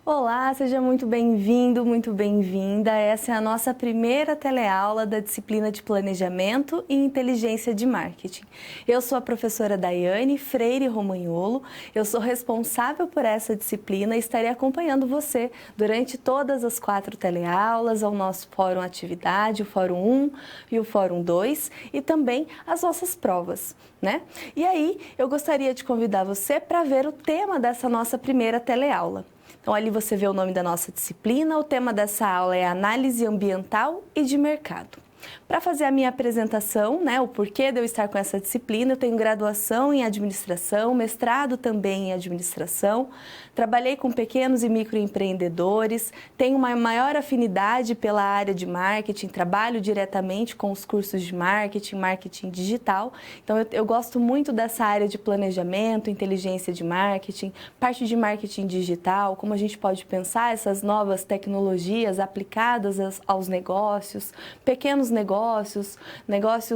Olá, seja muito bem-vindo, muito bem-vinda. Essa é a nossa primeira teleaula da disciplina de Planejamento e Inteligência de Marketing. Eu sou a professora Daiane Freire Romagnolo, eu sou responsável por essa disciplina e estarei acompanhando você durante todas as 4 teleaulas, ao nosso Fórum Atividade, o Fórum 1 e o Fórum 2 e também as nossas provas, né? E aí, eu gostaria de convidar você para ver o tema dessa nossa primeira teleaula. Então, ali você vê o nome da nossa disciplina, o tema dessa aula é Análise Ambiental e de Mercado. Para fazer a minha apresentação, o porquê de eu estar com essa disciplina, eu tenho graduação em Administração, mestrado também em Administração, trabalhei com pequenos e microempreendedores, tenho uma maior afinidade pela área de marketing, trabalho diretamente com os cursos de marketing digital, então eu gosto muito dessa área de planejamento, inteligência de marketing, parte de marketing digital, como a gente pode pensar essas novas tecnologias aplicadas aos negócios, pequenos negócios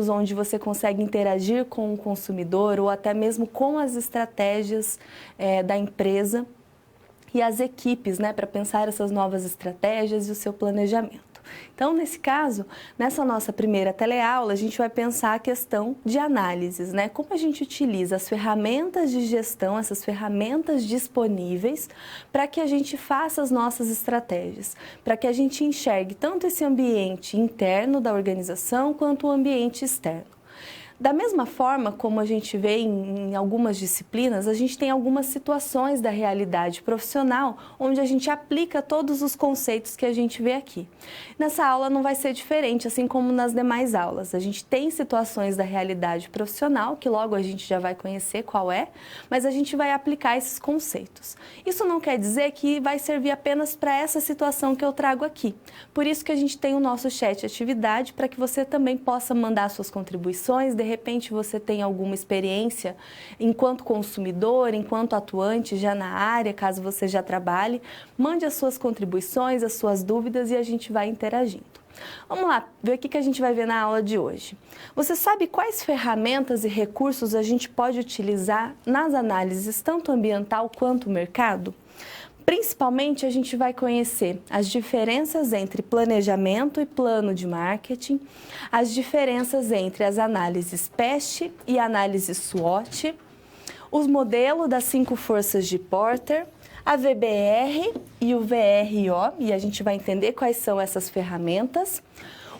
onde você consegue interagir com o consumidor ou até mesmo com as estratégias da empresa e as equipes, para pensar essas novas estratégias e o seu planejamento. Então, nesse caso, nessa nossa primeira teleaula, a gente vai pensar a questão de análises, como a gente utiliza as ferramentas de gestão, essas ferramentas disponíveis para que a gente faça as nossas estratégias, para que a gente enxergue tanto esse ambiente interno da organização quanto o ambiente externo. Da mesma forma como a gente vê em algumas disciplinas, a gente tem algumas situações da realidade profissional onde a gente aplica todos os conceitos que a gente vê aqui. Nessa aula não vai ser diferente, assim como nas demais aulas. A gente tem situações da realidade profissional, que logo a gente já vai conhecer qual é, mas a gente vai aplicar esses conceitos. Isso não quer dizer que vai servir apenas para essa situação que eu trago aqui. Por isso que a gente tem o nosso chat atividade, para que você também possa mandar suas contribuições. De repente você tem alguma experiência enquanto consumidor, enquanto atuante já na área, caso você já trabalhe, mande as suas contribuições, as suas dúvidas e a gente vai interagindo. Vamos lá, ver o que a gente vai ver na aula de hoje. Você sabe quais ferramentas e recursos a gente pode utilizar nas análises tanto ambiental quanto mercado? Principalmente, a gente vai conhecer as diferenças entre planejamento e plano de marketing, as diferenças entre as análises PEST e análise SWOT, os modelos das 5 forças de Porter, a VBR e o VRO, e a gente vai entender quais são essas ferramentas,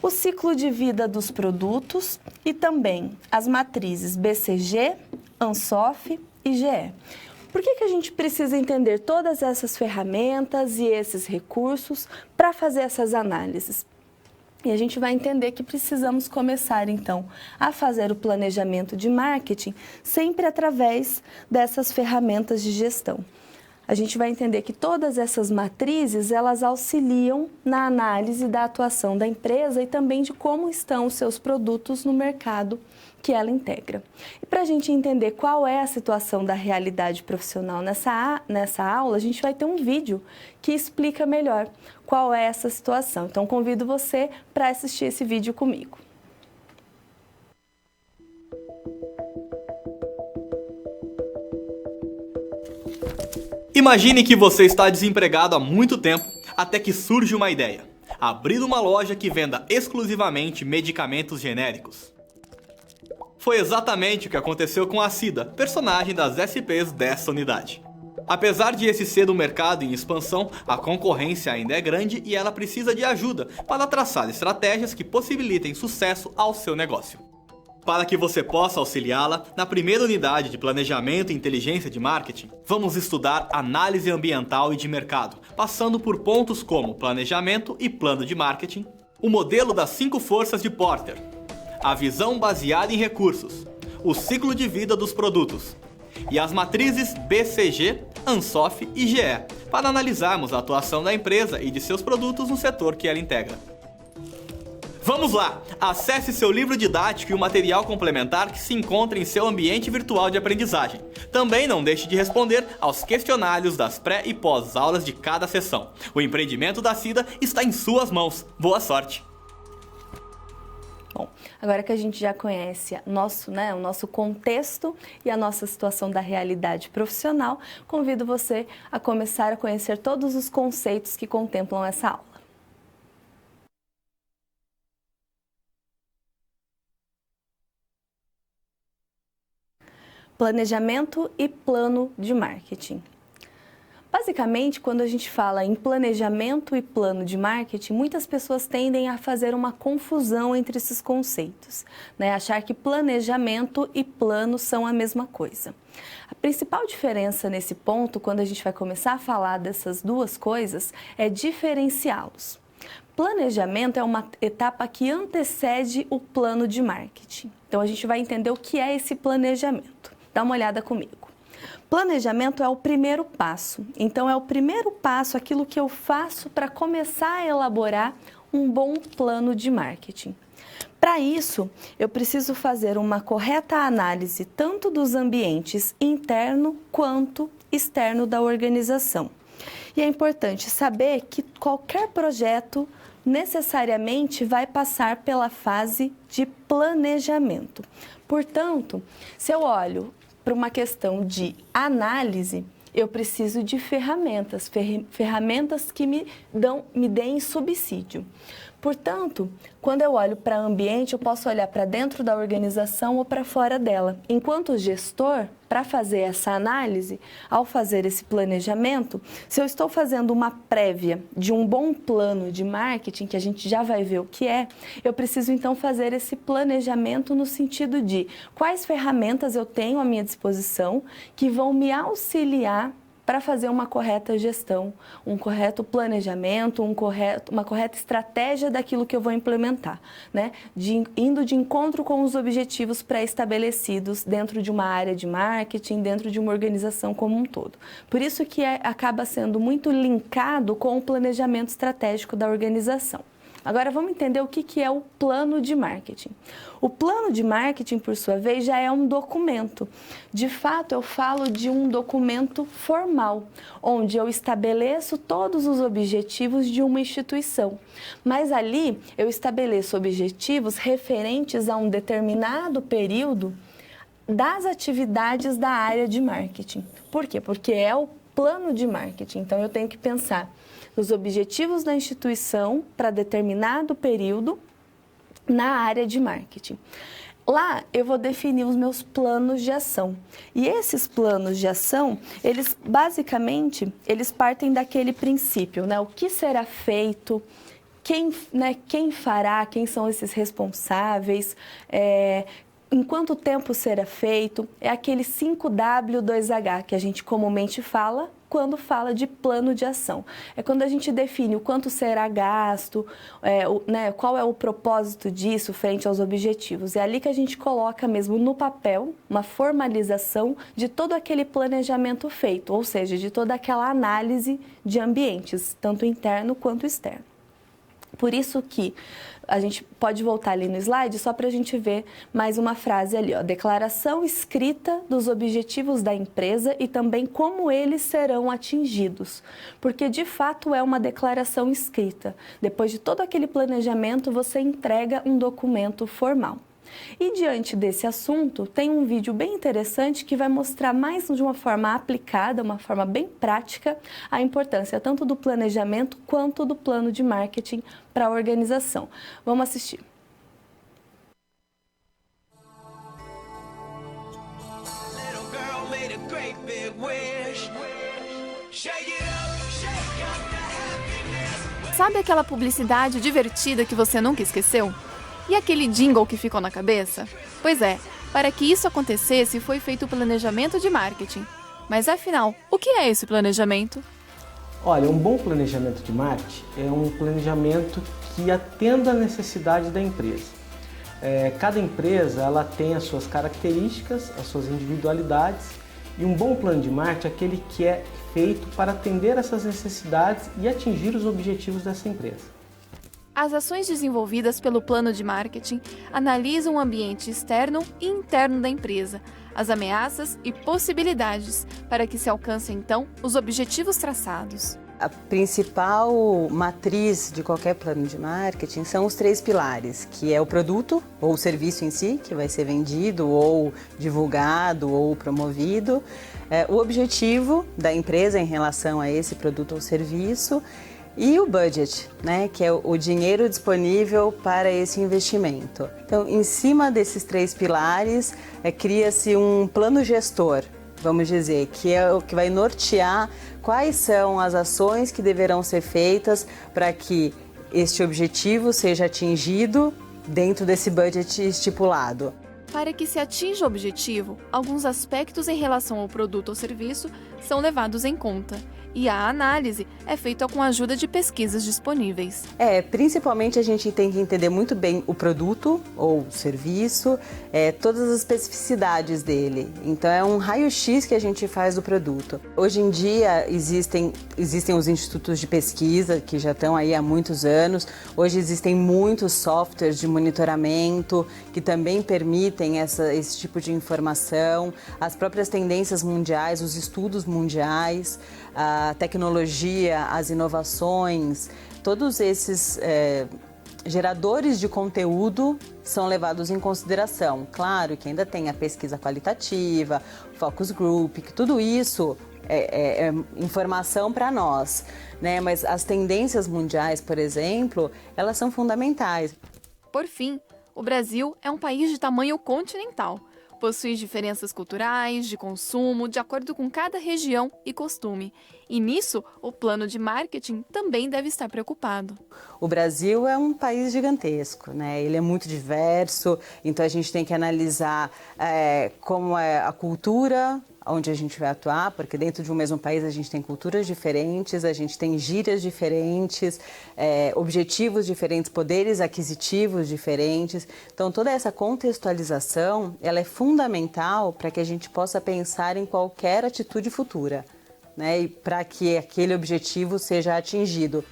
o ciclo de vida dos produtos e também as matrizes BCG, ANSOF e GE. Por que a gente precisa entender todas essas ferramentas e esses recursos para fazer essas análises? E a gente vai entender que precisamos começar, então, a fazer o planejamento de marketing sempre através dessas ferramentas de gestão. A gente vai entender que todas essas matrizes, elas auxiliam na análise da atuação da empresa e também de como estão os seus produtos no mercado que ela integra. E para a gente entender qual é a situação da realidade profissional nessa aula, a gente vai ter um vídeo que explica melhor qual é essa situação. Então, convido você para assistir esse vídeo comigo. Imagine que você está desempregado há muito tempo, até que surge uma ideia: abrir uma loja que venda exclusivamente medicamentos genéricos. Foi exatamente o que aconteceu com a Cida, personagem das SPs dessa unidade. Apesar de esse ser um mercado em expansão, a concorrência ainda é grande e ela precisa de ajuda para traçar estratégias que possibilitem sucesso ao seu negócio. Para que você possa auxiliá-la, na primeira unidade de Planejamento e Inteligência de Marketing, vamos estudar análise ambiental e de mercado, passando por pontos como planejamento e plano de marketing, o modelo das 5 forças de Porter, a visão baseada em recursos, o ciclo de vida dos produtos e as matrizes BCG, ANSOF e GE, para analisarmos a atuação da empresa e de seus produtos no setor que ela integra. Vamos lá! Acesse seu livro didático e o material complementar que se encontra em seu ambiente virtual de aprendizagem. Também não deixe de responder aos questionários das pré- e pós-aulas de cada sessão. O empreendimento da Cida está em suas mãos. Boa sorte! Bom, Agora que a gente já conhece o nosso contexto e a nossa situação da realidade profissional, convido você a começar a conhecer todos os conceitos que contemplam essa aula. Planejamento e plano de marketing. Basicamente, quando a gente fala em planejamento e plano de marketing, muitas pessoas tendem a fazer uma confusão entre esses conceitos, né? Achar que planejamento e plano são a mesma coisa. A principal diferença nesse ponto, quando a gente vai começar a falar dessas duas coisas, é diferenciá-los. Planejamento é uma etapa que antecede o plano de marketing. Então, a gente vai entender o que é esse planejamento. Dá uma olhada comigo. Planejamento é o primeiro passo. Então, é o primeiro passo, aquilo que eu faço para começar a elaborar um bom plano de marketing. Para isso, eu preciso fazer uma correta análise tanto dos ambientes interno quanto externo da organização. E é importante saber que qualquer projeto necessariamente vai passar pela fase de planejamento. Portanto, se eu olho para uma questão de análise, eu preciso de ferramentas que me deem subsídio. Portanto, quando eu olho para o ambiente, eu posso olhar para dentro da organização ou para fora dela. Enquanto gestor, para fazer essa análise, ao fazer esse planejamento, se eu estou fazendo uma prévia de um bom plano de marketing, que a gente já vai ver o que é, eu preciso então fazer esse planejamento no sentido de quais ferramentas eu tenho à minha disposição que vão me auxiliar para fazer uma correta gestão, um correto planejamento, uma correta estratégia daquilo que eu vou implementar, né? Indo de encontro com os objetivos pré-estabelecidos dentro de uma área de marketing, dentro de uma organização como um todo. Por isso que acaba sendo muito linkado com o planejamento estratégico da organização. Agora vamos entender o que é o plano de marketing. O plano de marketing, por sua vez, já é um documento. De fato, eu falo de um documento formal, onde eu estabeleço todos os objetivos de uma instituição. Mas ali eu estabeleço objetivos referentes a um determinado período das atividades da área de marketing. Por quê? Porque é o plano de marketing. Então, eu tenho que pensar nos objetivos da instituição para determinado período na área de marketing. Lá eu vou definir os meus planos de ação. E esses planos de ação, eles basicamente, eles partem daquele princípio, né? O que será feito, quem fará, quem são esses responsáveis, em quanto tempo será feito, é aquele 5W2H que a gente comumente fala quando fala de plano de ação. É quando a gente define o quanto será gasto, qual é o propósito disso frente aos objetivos. É ali que a gente coloca mesmo no papel uma formalização de todo aquele planejamento feito, ou seja, de toda aquela análise de ambientes, tanto interno quanto externo. Por isso que a gente pode voltar ali no slide só para a gente ver mais uma frase ali, ó, declaração escrita dos objetivos da empresa e também como eles serão atingidos, porque de fato é uma declaração escrita. Depois de todo aquele planejamento, você entrega um documento formal. E diante desse assunto, tem um vídeo bem interessante que vai mostrar mais de uma forma aplicada, uma forma bem prática, a importância tanto do planejamento quanto do plano de marketing para a organização. Vamos assistir. Sabe aquela publicidade divertida que você nunca esqueceu? E aquele jingle que ficou na cabeça? Pois é, para que isso acontecesse foi feito o planejamento de marketing. Mas afinal, o que é esse planejamento? Olha, um bom planejamento de marketing é um planejamento que atenda à necessidade da empresa. Cada empresa ela tem as suas características, as suas individualidades, e um bom plano de marketing é aquele que é feito para atender essas necessidades e atingir os objetivos dessa empresa. As ações desenvolvidas pelo plano de marketing analisam o ambiente externo e interno da empresa, as ameaças e possibilidades para que se alcancem, então, os objetivos traçados. A principal matriz de qualquer plano de marketing são os 3 pilares, que é o produto ou o serviço em si, que vai ser vendido ou divulgado ou promovido, o objetivo da empresa em relação a esse produto ou serviço e o budget, né, que é o dinheiro disponível para esse investimento. Então, em cima desses 3 pilares, cria-se um plano gestor, vamos dizer, que é o que vai nortear quais são as ações que deverão ser feitas para que este objetivo seja atingido dentro desse budget estipulado. Para que se atinja o objetivo, alguns aspectos em relação ao produto ou serviço são levados em conta. E a análise é feita com a ajuda de pesquisas disponíveis. Principalmente a gente tem que entender muito bem o produto ou serviço, todas as especificidades dele. Então é um raio-x que a gente faz do produto. Hoje em dia existem os institutos de pesquisa que já estão aí há muitos anos. Hoje existem muitos softwares de monitoramento que também permitem esse tipo de informação. As próprias tendências mundiais, os estudos mundiais, a tecnologia, as inovações, todos esses geradores de conteúdo são levados em consideração. Claro que ainda tem a pesquisa qualitativa, focus group, que tudo isso é informação para nós, né? Mas as tendências mundiais, por exemplo, elas são fundamentais. Por fim, o Brasil é um país de tamanho continental. Possui diferenças culturais, de consumo, de acordo com cada região e costume. E nisso, o plano de marketing também deve estar preocupado. O Brasil é um país gigantesco, né? Ele é muito diverso, então a gente tem que analisar como é a cultura onde a gente vai atuar, porque dentro de um mesmo país a gente tem culturas diferentes, a gente tem gírias diferentes, objetivos diferentes, poderes aquisitivos diferentes. Então toda essa contextualização, ela é fundamental para que a gente possa pensar em qualquer atitude futura, né? E para que aquele objetivo seja atingido.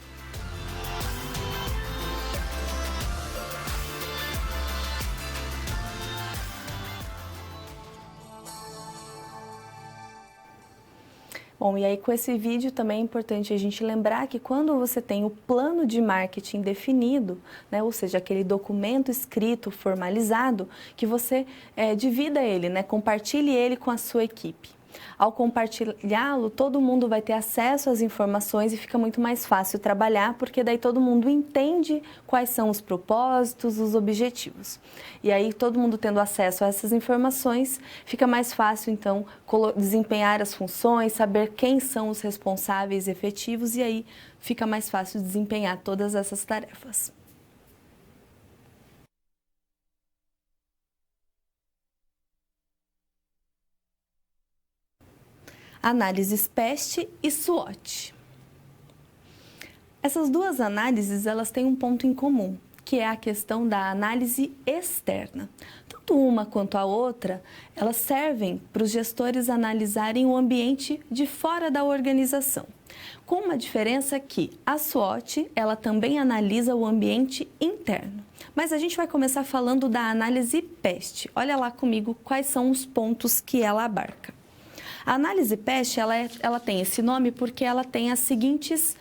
Bom, e aí com esse vídeo também é importante a gente lembrar que quando você tem o plano de marketing definido, né, ou seja, aquele documento escrito, formalizado, que você divida ele, né, compartilhe ele com a sua equipe. Ao compartilhá-lo, todo mundo vai ter acesso às informações e fica muito mais fácil trabalhar, porque daí todo mundo entende quais são os propósitos, os objetivos. E aí, todo mundo tendo acesso a essas informações, fica mais fácil, então, desempenhar as funções, saber quem são os responsáveis efetivos, e aí fica mais fácil desempenhar todas essas tarefas. Análises PEST e SWOT. Essas duas análises, elas têm um ponto em comum, que é a questão da análise externa. Tanto uma quanto a outra, elas servem para os gestores analisarem o ambiente de fora da organização. Com uma diferença que a SWOT, ela também analisa o ambiente interno. Mas a gente vai começar falando da análise PEST. Olha lá comigo quais são os pontos que ela abarca. A análise PEST, ela tem esse nome porque ela tem as seguintes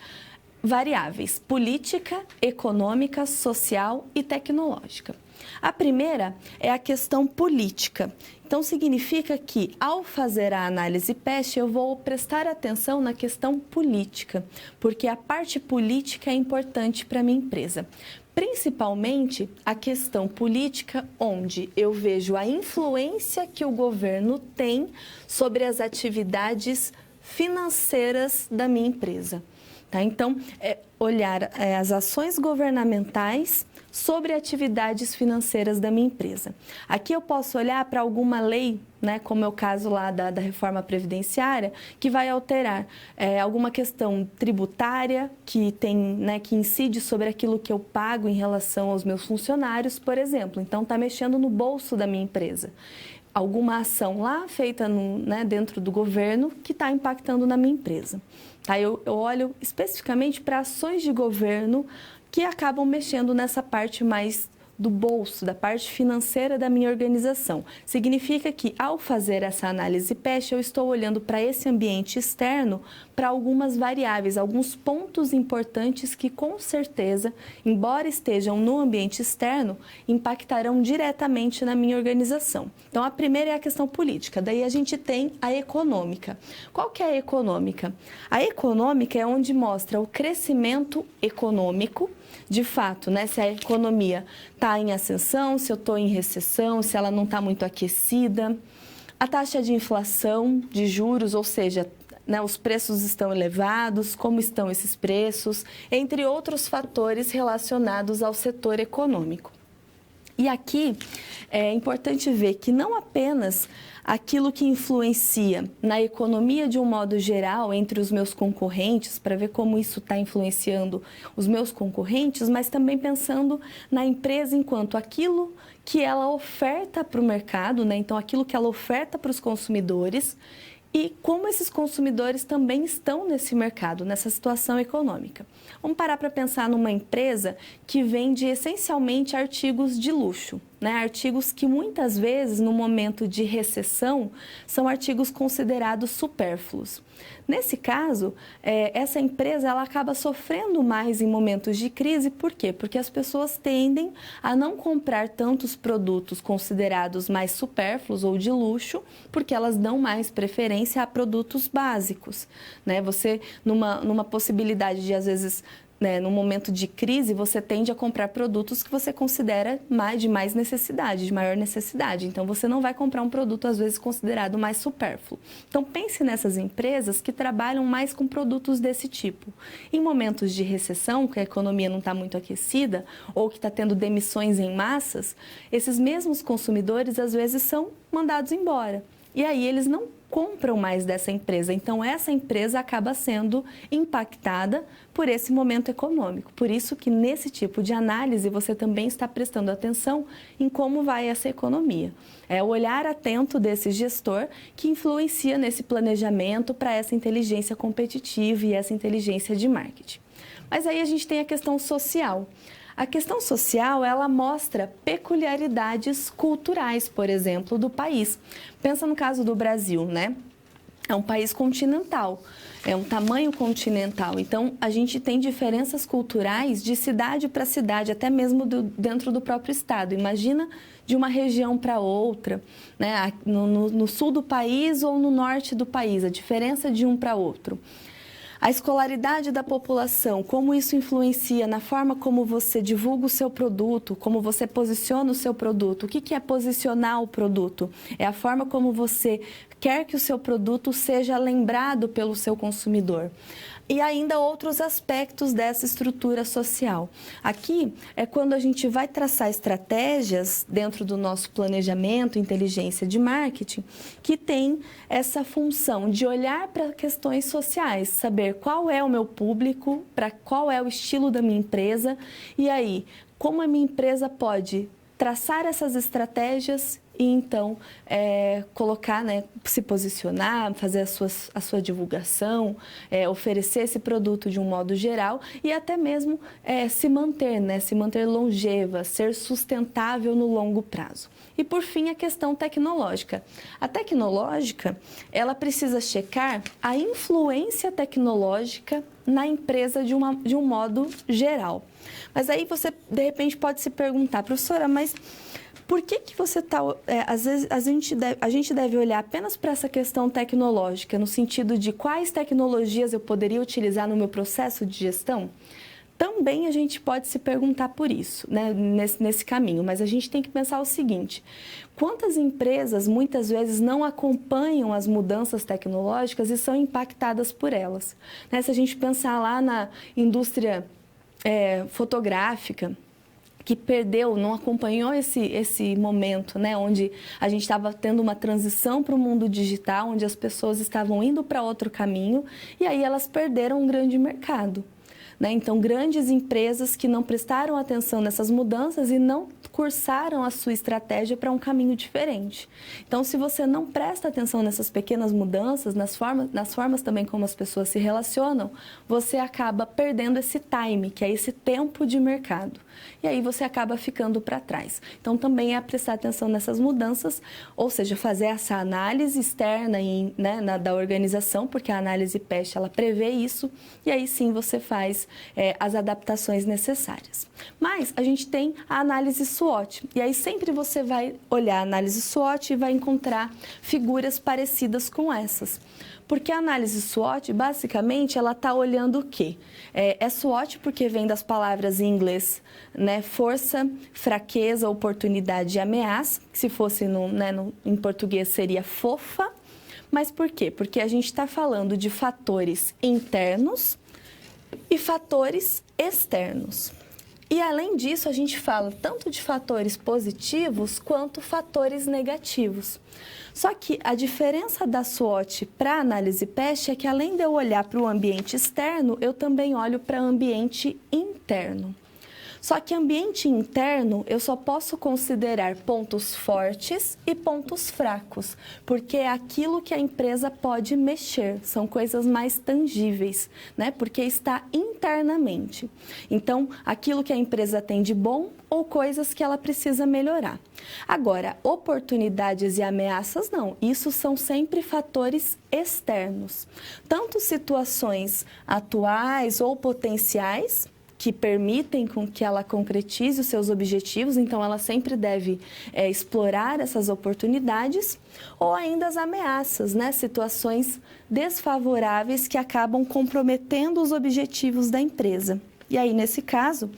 variáveis: política, econômica, social e tecnológica. A primeira é a questão política. Então, significa que, ao fazer a análise PEST, eu vou prestar atenção na questão política, porque a parte política é importante para a minha empresa. Principalmente a questão política, onde eu vejo a influência que o governo tem sobre as atividades financeiras da minha empresa. Tá? Então, olhar as ações governamentais sobre atividades financeiras da minha empresa. Aqui eu posso olhar para alguma lei, né, como é o caso lá da reforma previdenciária, que vai alterar alguma questão tributária que tem, né, que incide sobre aquilo que eu pago em relação aos meus funcionários, por exemplo. Então, está mexendo no bolso da minha empresa. Alguma ação lá feita dentro do governo que está impactando na minha empresa. Tá? Eu olho especificamente para ações de governo que acabam mexendo nessa parte mais do bolso, da parte financeira da minha organização. Significa que, ao fazer essa análise PEST, eu estou olhando para esse ambiente externo para algumas variáveis, alguns pontos importantes que, com certeza, embora estejam no ambiente externo, impactarão diretamente na minha organização. Então, a primeira é a questão política, daí a gente tem a econômica. Qual que é a econômica? A econômica é onde mostra o crescimento econômico, de fato, né, se a economia está em ascensão, se eu estou em recessão, se ela não está muito aquecida. A taxa de inflação, de juros, ou seja, né, os preços estão elevados, como estão esses preços, entre outros fatores relacionados ao setor econômico. E aqui é importante ver que não apenas aquilo que influencia na economia de um modo geral entre os meus concorrentes, para ver como isso está influenciando os meus concorrentes, mas também pensando na empresa enquanto aquilo que ela oferta para o mercado, né? Então aquilo que ela oferta para os consumidores e como esses consumidores também estão nesse mercado, nessa situação econômica. Vamos parar para pensar numa empresa que vende essencialmente artigos de luxo, né? Artigos que muitas vezes, no momento de recessão, são artigos considerados supérfluos. Nesse caso, essa empresa ela acaba sofrendo mais em momentos de crise. Por quê? Porque as pessoas tendem a não comprar tantos produtos considerados mais supérfluos ou de luxo, porque elas dão mais preferência a produtos básicos, né? Você, numa possibilidade de, às vezes, né, no momento de crise, você tende a comprar produtos que você considera de mais necessidade, de maior necessidade. Então, você não vai comprar um produto, às vezes, considerado mais supérfluo. Então, pense nessas empresas que trabalham mais com produtos desse tipo. Em momentos de recessão, que a economia não está muito aquecida, ou que está tendo demissões em massas, esses mesmos consumidores, às vezes, são mandados embora. E aí, eles não compram mais dessa empresa. Então, essa empresa acaba sendo impactada por esse momento econômico. Por isso que, nesse tipo de análise, você também está prestando atenção em como vai essa economia. É o olhar atento desse gestor que influencia nesse planejamento para essa inteligência competitiva e essa inteligência de marketing. Mas aí a gente tem a questão social. A questão social, ela mostra peculiaridades culturais, por exemplo, do país. Pensa no caso do Brasil, né? É um país continental, é um tamanho continental. Então, a gente tem diferenças culturais de cidade para cidade, até mesmo dentro do próprio estado. Imagina de uma região para outra, né? No sul do país ou no norte do país, a diferença de um para outro. A escolaridade da população, como isso influencia na forma como você divulga o seu produto, como você posiciona o seu produto. O que é posicionar o produto? É a forma como você quer que o seu produto seja lembrado pelo seu consumidor. E ainda outros aspectos dessa estrutura social. Aqui é quando a gente vai traçar estratégias dentro do nosso planejamento, inteligência de marketing, que tem essa função de olhar para questões sociais, saber qual é o meu público, para qual é o estilo da minha empresa e aí como a minha empresa pode traçar essas estratégias e então colocar, né, se posicionar, fazer a sua divulgação, oferecer esse produto de um modo geral e até mesmo se manter, né, se manter longeva, ser sustentável no longo prazo. E por fim, a questão tecnológica. A tecnológica, ela precisa checar a influência tecnológica na empresa de um modo geral. Mas aí você, de repente, pode se perguntar, professora, mas por que você está... às vezes a gente deve olhar apenas para essa questão tecnológica, no sentido de quais tecnologias eu poderia utilizar no meu processo de gestão? Também a gente pode se perguntar por isso, né, nesse caminho, mas a gente tem que pensar o seguinte: quantas empresas muitas vezes não acompanham as mudanças tecnológicas e são impactadas por elas? Né, se a gente pensar lá na indústria fotográfica, que perdeu, não acompanhou esse momento, né, onde a gente estava tendo uma transição para o mundo digital, onde as pessoas estavam indo para outro caminho e aí elas perderam um grande mercado. Né? Então, grandes empresas que não prestaram atenção nessas mudanças e não cursaram a sua estratégia para um caminho diferente. Então, se você não presta atenção nessas pequenas mudanças, nas formas também como as pessoas se relacionam, você acaba perdendo esse time, que é esse tempo de mercado. E aí você acaba ficando para trás. Então, também é prestar atenção nessas mudanças, ou seja, fazer essa análise externa da organização, porque a análise PEST, ela prevê isso, e aí sim você faz as adaptações necessárias. Mas a gente tem a análise SWOT, e aí sempre você vai olhar a análise SWOT e vai encontrar figuras parecidas com essas. Porque a análise SWOT, basicamente, ela está olhando o quê? É SWOT porque vem das palavras em inglês, né? Força, fraqueza, oportunidade e ameaça, que se fosse em português seria fofa. Mas por quê? Porque a gente está falando de fatores internos e fatores externos. E, além disso, a gente fala tanto de fatores positivos quanto fatores negativos. Só que a diferença da SWOT para a análise PEST é que, além de eu olhar para o ambiente externo, eu também olho para o ambiente interno. Só que ambiente interno, eu só posso considerar pontos fortes e pontos fracos, porque é aquilo que a empresa pode mexer, são coisas mais tangíveis, né? Porque está internamente. Então, aquilo que a empresa tem de bom ou coisas que ela precisa melhorar. Agora, oportunidades e ameaças não, isso são sempre fatores externos, tanto situações atuais ou potenciais, que permitem com que ela concretize os seus objetivos, então ela sempre deve explorar essas oportunidades, ou ainda as ameaças, né? Situações desfavoráveis que acabam comprometendo os objetivos da empresa. E aí, nesse caso,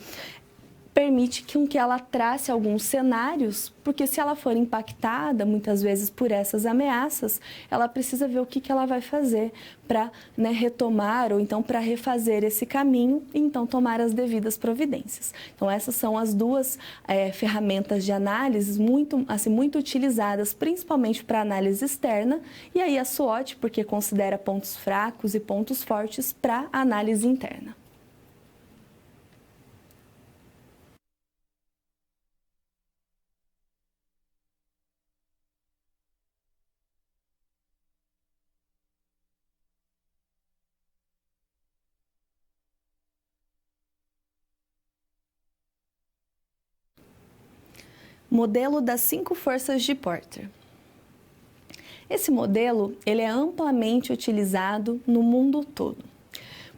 permite que ela trace alguns cenários, porque se ela for impactada muitas vezes por essas ameaças, ela precisa ver o que ela vai fazer para retomar ou então para refazer esse caminho e então tomar as devidas providências. Então essas são as duas ferramentas de análise muito utilizadas, principalmente para análise externa, e aí a SWOT, porque considera pontos fracos e pontos fortes para análise interna. Modelo das 5 forças de Porter. Esse modelo ele é amplamente utilizado no mundo todo.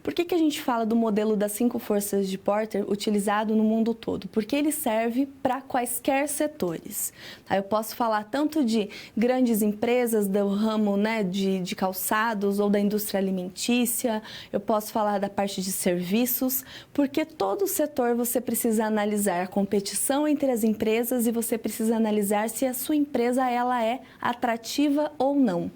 Por que a gente fala do modelo das 5 forças de Porter utilizado no mundo todo? Porque ele serve para quaisquer setores. Eu posso falar tanto de grandes empresas do ramo de calçados ou da indústria alimentícia, eu posso falar da parte de serviços, porque todo setor você precisa analisar a competição entre as empresas e você precisa analisar se a sua empresa ela é atrativa ou não,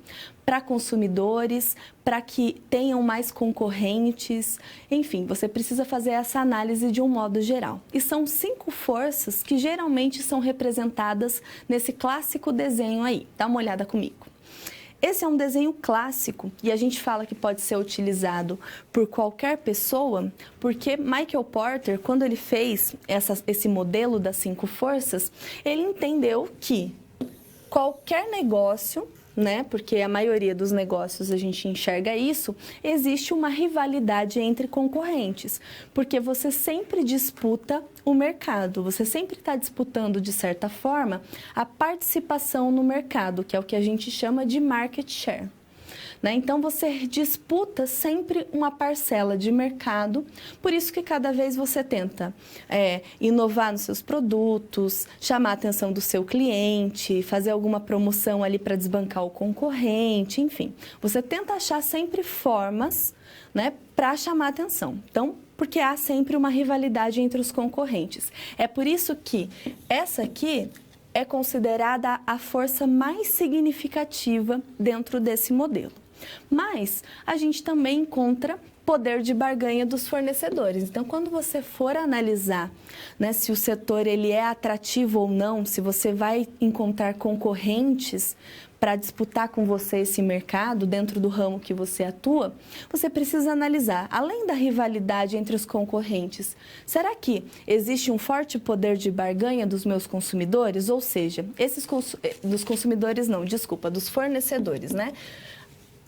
para consumidores, para que tenham mais concorrentes, enfim, você precisa fazer essa análise de um modo geral. E são 5 forças que geralmente são representadas nesse clássico desenho aí. Dá uma olhada comigo. Esse é um desenho clássico e a gente fala que pode ser utilizado por qualquer pessoa, porque Michael Porter, quando ele fez esse modelo das 5 forças, ele entendeu que qualquer negócio, porque a maioria dos negócios a gente enxerga isso, existe uma rivalidade entre concorrentes, porque você sempre disputa o mercado, você sempre está disputando, de certa forma, a participação no mercado, que é o que a gente chama de market share. Então, você disputa sempre uma parcela de mercado, por isso que cada vez você tenta inovar nos seus produtos, chamar a atenção do seu cliente, fazer alguma promoção ali para desbancar o concorrente, enfim. Você tenta achar sempre formas para chamar a atenção. Então, porque há sempre uma rivalidade entre os concorrentes. É por isso que essa aqui é considerada a força mais significativa dentro desse modelo. Mas a gente também encontra poder de barganha dos fornecedores. Então, quando você for analisar se o setor ele é atrativo ou não, se você vai encontrar concorrentes para disputar com você esse mercado dentro do ramo que você atua, você precisa analisar, além da rivalidade entre os concorrentes, será que existe um forte poder de barganha dos meus consumidores? Ou seja, dos consumidores não, desculpa, dos fornecedores, né?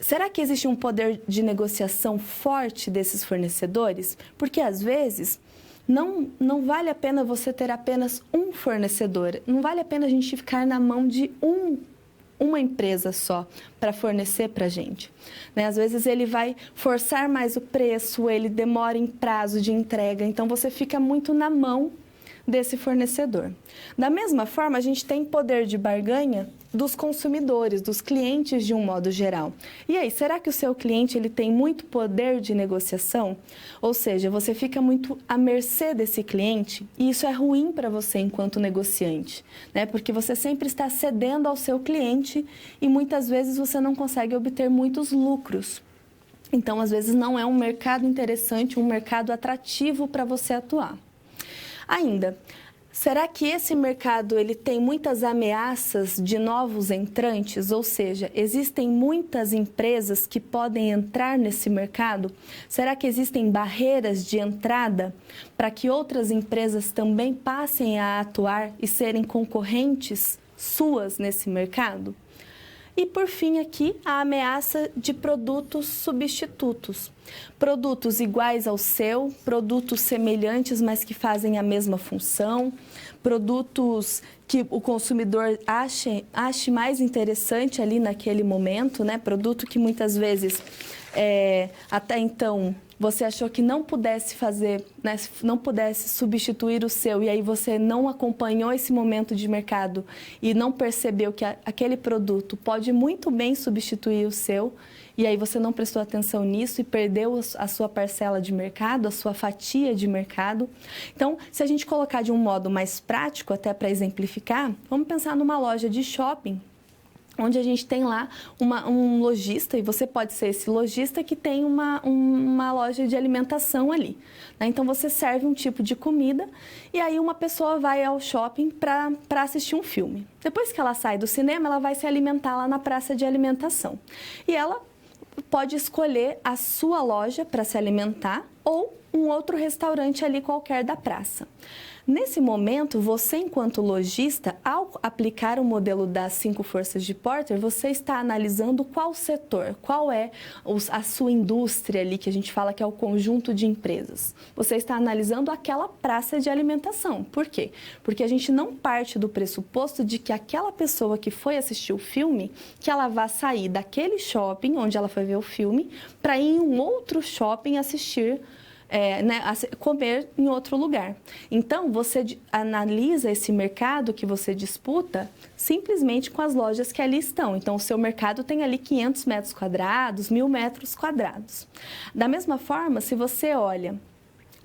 Será que existe um poder de negociação forte desses fornecedores? Porque às vezes não vale a pena você ter apenas um fornecedor, não vale a pena a gente ficar na mão de uma empresa só para fornecer para a gente, né? Às vezes ele vai forçar mais o preço, ele demora em prazo de entrega, então você fica muito na mão desse fornecedor. Da mesma forma, a gente tem poder de barganha dos consumidores, dos clientes de um modo geral. E aí, será que o seu cliente ele tem muito poder de negociação? Ou seja, você fica muito à mercê desse cliente e isso é ruim para você enquanto negociante, né? Porque você sempre está cedendo ao seu cliente e muitas vezes você não consegue obter muitos lucros. Então, às vezes, não é um mercado interessante, um mercado atrativo para você atuar. Ainda, será que esse mercado ele tem muitas ameaças de novos entrantes? Ou seja, existem muitas empresas que podem entrar nesse mercado? Será que existem barreiras de entrada para que outras empresas também passem a atuar e serem concorrentes suas nesse mercado? E, por fim, aqui, a ameaça de produtos substitutos. Produtos iguais ao seu, produtos semelhantes, mas que fazem a mesma função, produtos que o consumidor ache mais interessante ali naquele momento, né? Produto que muitas vezes, até então, você achou que não pudesse fazer, né, não pudesse substituir o seu e aí você não acompanhou esse momento de mercado e não percebeu que aquele produto pode muito bem substituir o seu e aí você não prestou atenção nisso e perdeu a sua parcela de mercado, a sua fatia de mercado. Então, se a gente colocar de um modo mais prático, até para exemplificar, vamos pensar numa loja de shopping, onde a gente tem lá um lojista, e você pode ser esse lojista que tem uma loja de alimentação ali, né? Então, você serve um tipo de comida e aí uma pessoa vai ao shopping para assistir um filme. Depois que ela sai do cinema, ela vai se alimentar lá na praça de alimentação. E ela pode escolher a sua loja para se alimentar ou um outro restaurante ali qualquer da praça. Nesse momento, você, enquanto lojista, ao aplicar o modelo das 5 forças de Porter, você está analisando qual setor, qual é a sua indústria ali, que a gente fala que é o conjunto de empresas. Você está analisando aquela praça de alimentação. Por quê? Porque a gente não parte do pressuposto de que aquela pessoa que foi assistir o filme, que ela vai sair daquele shopping onde ela foi ver o filme, para ir em um outro shopping assistir comer em outro lugar. Então, você analisa esse mercado que você disputa simplesmente com as lojas que ali estão. Então, o seu mercado tem ali 500 metros quadrados, 1.000 metros quadrados. Da mesma forma, se você olha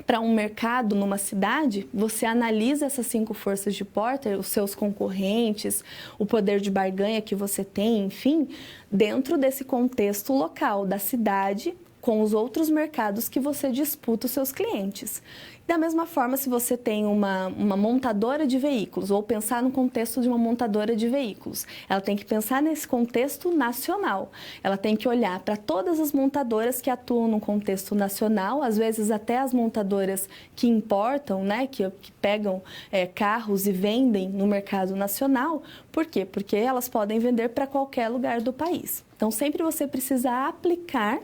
para um mercado numa cidade, você analisa essas 5 forças de Porter, os seus concorrentes, o poder de barganha que você tem, enfim, dentro desse contexto local da cidade, com os outros mercados que você disputa os seus clientes. Da mesma forma, se você tem uma montadora de veículos, ou pensar no contexto de uma montadora de veículos, ela tem que pensar nesse contexto nacional. Ela tem que olhar para todas as montadoras que atuam no contexto nacional, às vezes até as montadoras que importam, né, que pegam carros e vendem no mercado nacional. Por quê? Porque elas podem vender para qualquer lugar do país. Então, sempre você precisa aplicar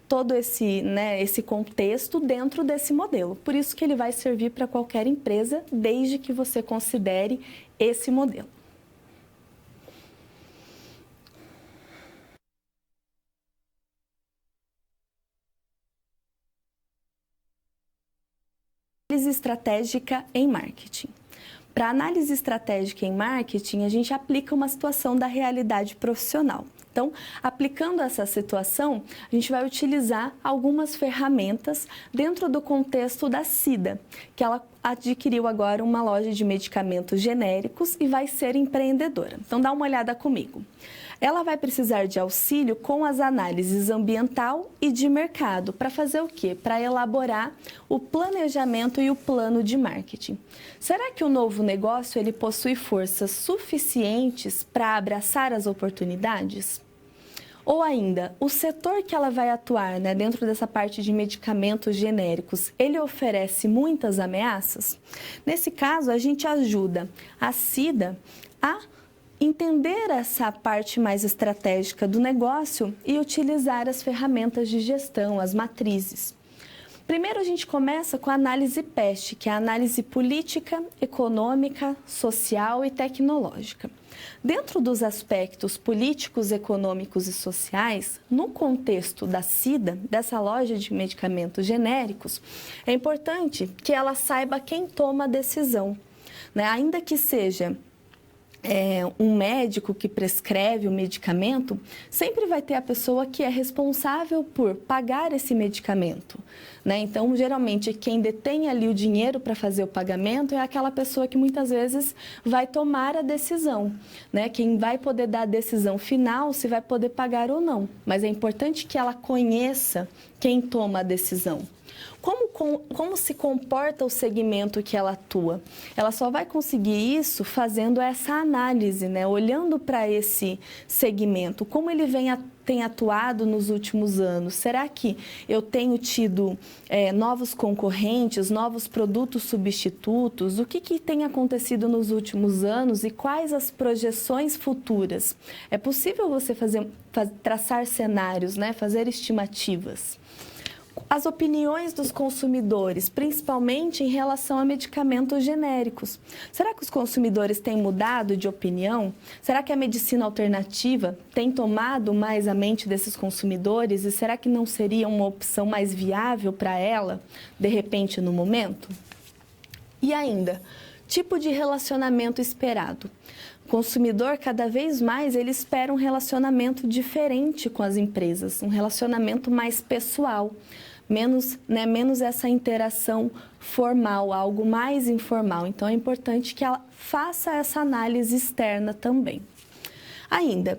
todo esse contexto dentro desse modelo. Por isso que ele vai servir para qualquer empresa, desde que você considere esse modelo. Análise estratégica em marketing. Para análise estratégica em marketing, a gente aplica uma situação da realidade profissional. Então, aplicando essa situação, a gente vai utilizar algumas ferramentas dentro do contexto da Cida, que ela adquiriu agora uma loja de medicamentos genéricos e vai ser empreendedora. Então, dá uma olhada comigo. ela vai precisar de auxílio com as análises ambiental e de mercado. Para fazer o quê? Para elaborar o planejamento e o plano de marketing. Será que o novo negócio ele possui forças suficientes para abraçar as oportunidades? Ou ainda, o setor que ela vai atuar, né, dentro dessa parte de medicamentos genéricos, ele oferece muitas ameaças? Nesse caso, a gente ajuda a Cida a entender essa parte mais estratégica do negócio e utilizar as ferramentas de gestão, as matrizes. Primeiro, a gente começa com a análise PEST, que é a análise política, econômica, social e tecnológica. Dentro dos aspectos políticos, econômicos e sociais, no contexto da Cida, dessa loja de medicamentos genéricos, é importante que ela saiba quem toma a decisão, né? Ainda que seja um médico que prescreve o medicamento, sempre vai ter a pessoa que é responsável por pagar esse medicamento, né? Então, geralmente, quem detém ali o dinheiro para fazer o pagamento é aquela pessoa que muitas vezes vai tomar a decisão, né? Quem vai poder dar a decisão final se vai poder pagar ou não, mas é importante que ela conheça quem toma a decisão. Como se comporta o segmento que ela atua? Ela só vai conseguir isso fazendo essa análise, né? Olhando para esse segmento, como ele tem atuado nos últimos anos. Será que eu tenho tido novos concorrentes, novos produtos substitutos? O que tem acontecido nos últimos anos e quais as projeções futuras? É possível você traçar cenários, né? Fazer estimativas. As opiniões dos consumidores, principalmente em relação a medicamentos genéricos. Será que os consumidores têm mudado de opinião? Será que a medicina alternativa tem tomado mais a mente desses consumidores? E será que não seria uma opção mais viável para ela, de repente, no momento? E ainda, tipo de relacionamento esperado. O consumidor, cada vez mais, ele espera um relacionamento diferente com as empresas, um relacionamento mais pessoal. Menos essa interação formal, algo mais informal. Então, é importante que ela faça essa análise externa também. Ainda,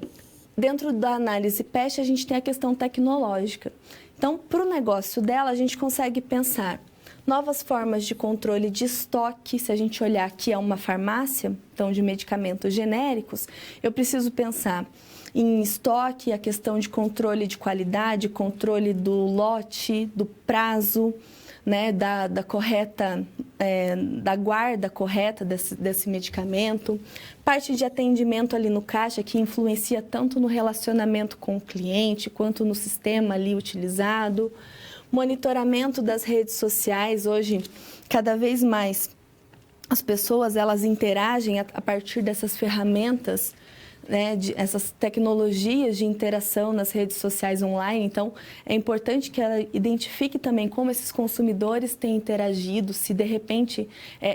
dentro da análise PEST, a gente tem a questão tecnológica. Então, para o negócio dela, a gente consegue pensar novas formas de controle de estoque. Se a gente olhar aqui é uma farmácia, então, de medicamentos genéricos, eu preciso pensar em estoque, a questão de controle de qualidade, controle do lote, do prazo, né, da correta, da guarda correta desse medicamento, parte de atendimento ali no caixa que influencia tanto no relacionamento com o cliente quanto no sistema ali utilizado, monitoramento das redes sociais. Hoje, cada vez mais, as pessoas elas interagem a partir dessas ferramentas, né, essas tecnologias de interação nas redes sociais online. Então, é importante que ela identifique também como esses consumidores têm interagido, se de repente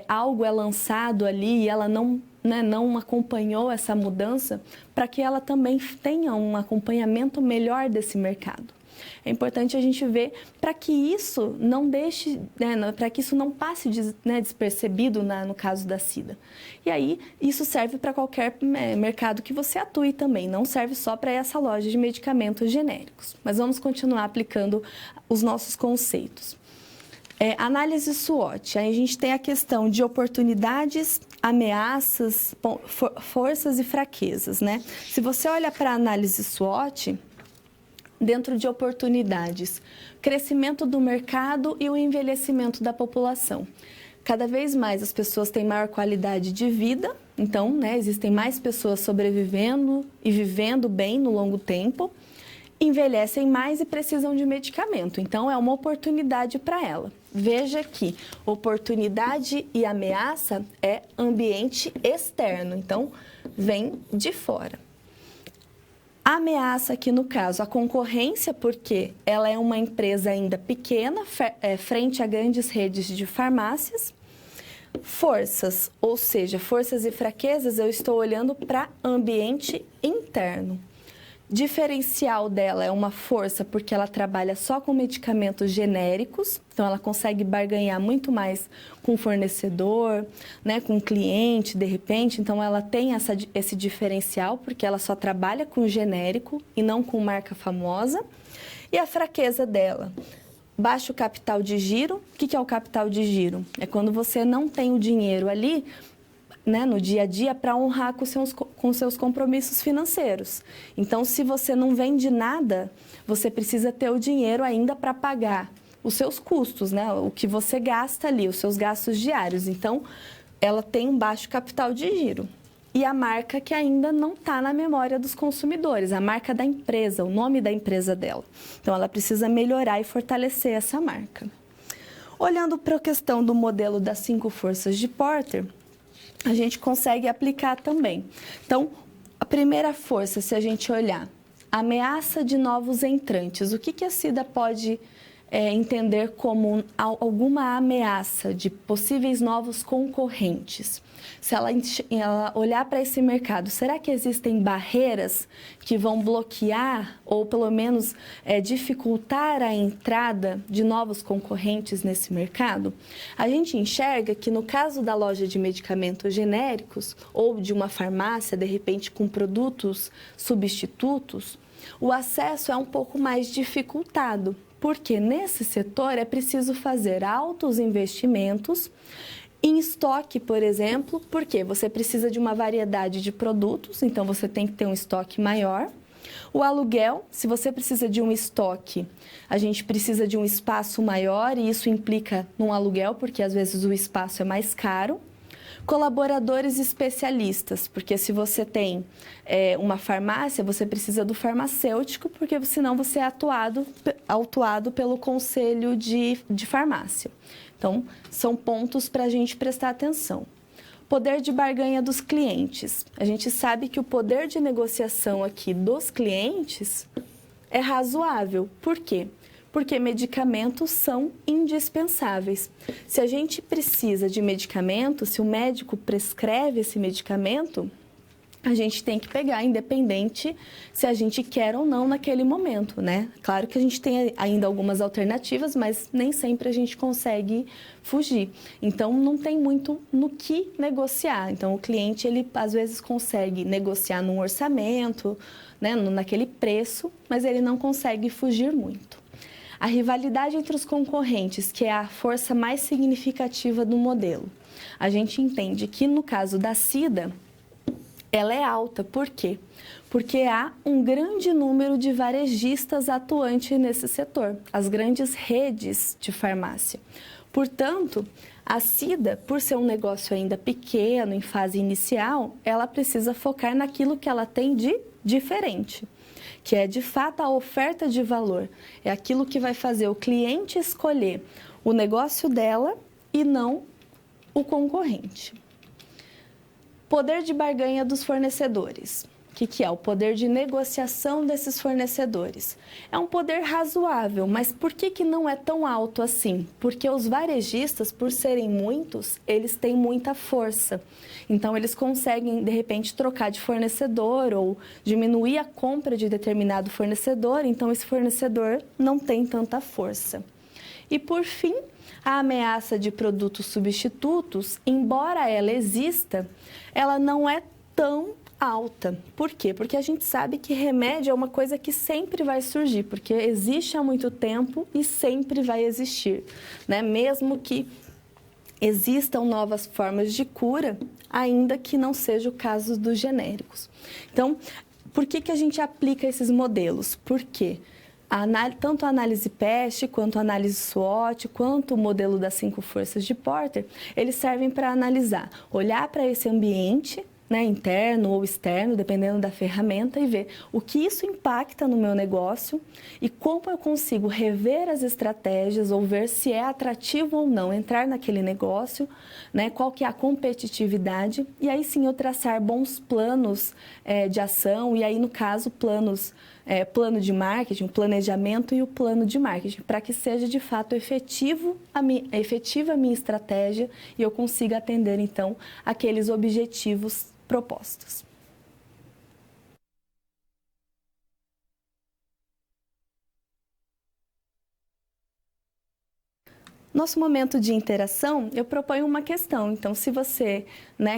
algo é lançado ali e ela não acompanhou essa mudança, para que ela também tenha um acompanhamento melhor desse mercado. É importante a gente ver para que isso não deixe, para que isso não passe despercebido no caso da Cida. E aí, isso serve para qualquer mercado que você atue também, não serve só para essa loja de medicamentos genéricos. Mas vamos continuar aplicando os nossos conceitos. Análise SWOT, aí a gente tem a questão de oportunidades, ameaças, forças e fraquezas, né? Se você olha para a análise SWOT, dentro de oportunidades, crescimento do mercado e o envelhecimento da população. Cada vez mais as pessoas têm maior qualidade de vida, então, existem mais pessoas sobrevivendo e vivendo bem no longo tempo, envelhecem mais e precisam de medicamento, então é uma oportunidade para ela. Veja que oportunidade e ameaça é ambiente externo, então vem de fora. A ameaça aqui, no caso, a concorrência, porque ela é uma empresa ainda pequena, frente a grandes redes de farmácias. Forças, ou seja, forças e fraquezas, eu estou olhando para ambiente interno. Diferencial dela é uma força porque ela trabalha só com medicamentos genéricos, então ela consegue barganhar muito mais com o fornecedor, né, com o cliente, de repente. Então ela tem esse diferencial porque ela só trabalha com genérico e não com marca famosa. E a fraqueza dela? Baixo capital de giro. O que é o capital de giro? É quando você não tem o dinheiro ali, né, no dia a dia, para honrar com seus compromissos financeiros. Então, se você não vende nada, você precisa ter o dinheiro ainda para pagar os seus custos, né, o que você gasta ali, os seus gastos diários. Então, ela tem um baixo capital de giro. E a marca que ainda não está na memória dos consumidores, a marca da empresa, o nome da empresa dela. Então, ela precisa melhorar e fortalecer essa marca. Olhando para a questão do modelo das 5 forças de Porter, a gente consegue aplicar também. Então, a primeira força, se a gente olhar, ameaça de novos entrantes. O que a Cida pode entender como alguma ameaça de possíveis novos concorrentes? Se ela olhar para esse mercado, será que existem barreiras que vão bloquear ou pelo menos dificultar a entrada de novos concorrentes nesse mercado? A gente enxerga que no caso da loja de medicamentos genéricos ou de uma farmácia, de repente com produtos substitutos, o acesso é um pouco mais dificultado, porque nesse setor é preciso fazer altos investimentos em estoque, por exemplo, porque você precisa de uma variedade de produtos, então você tem que ter um estoque maior. O aluguel, se você precisa de um estoque, a gente precisa de um espaço maior e isso implica num aluguel, porque às vezes o espaço é mais caro. Colaboradores especialistas, porque se você tem uma farmácia, você precisa do farmacêutico, porque senão você é autuado pelo conselho de farmácia. Então, são pontos para a gente prestar atenção. Poder de barganha dos clientes. A gente sabe que o poder de negociação aqui dos clientes é razoável. Por quê? Porque medicamentos são indispensáveis. Se a gente precisa de medicamento, se o médico prescreve esse medicamento, a gente tem que pegar, independente se a gente quer ou não naquele momento, né? Claro que a gente tem ainda algumas alternativas, mas nem sempre a gente consegue fugir. Então, não tem muito no que negociar. Então, o cliente, ele às vezes consegue negociar num orçamento, né, naquele preço, mas ele não consegue fugir muito. A rivalidade entre os concorrentes, que é a força mais significativa do modelo. A gente entende que, no caso da Cida, ela é alta. Por quê? Porque há um grande número de varejistas atuantes nesse setor, as grandes redes de farmácia. Portanto, a Cida, por ser um negócio ainda pequeno, em fase inicial, ela precisa focar naquilo que ela tem de diferente, que é de fato a oferta de valor. É aquilo que vai fazer o cliente escolher o negócio dela e não o concorrente. Poder de barganha dos fornecedores. O que é? O poder de negociação desses fornecedores. É um poder razoável, mas por que não é tão alto assim? Porque os varejistas, por serem muitos, eles têm muita força. Então, eles conseguem, de repente, trocar de fornecedor ou diminuir a compra de determinado fornecedor. Então, esse fornecedor não tem tanta força. E, por fim, a ameaça de produtos substitutos, embora ela exista, ela não é tão alta. Por quê? Porque a gente sabe que remédio é uma coisa que sempre vai surgir, porque existe há muito tempo e sempre vai existir, né? Mesmo que existam novas formas de cura, ainda que não seja o caso dos genéricos. Então, por que a gente aplica esses modelos? Por quê? Tanto a análise PEST, quanto a análise SWOT, quanto o modelo das 5 forças de Porter, eles servem para analisar, olhar para esse ambiente, né, interno ou externo, dependendo da ferramenta, e ver o que isso impacta no meu negócio e como eu consigo rever as estratégias ou ver se é atrativo ou não entrar naquele negócio, né, qual que é a competitividade, e aí sim eu traçar bons planos de ação, e aí no caso plano de marketing, o planejamento e o plano de marketing, para que seja de fato efetiva a minha estratégia e eu consiga atender então aqueles objetivos propostos. Nosso momento de interação, eu proponho uma questão. Então, se você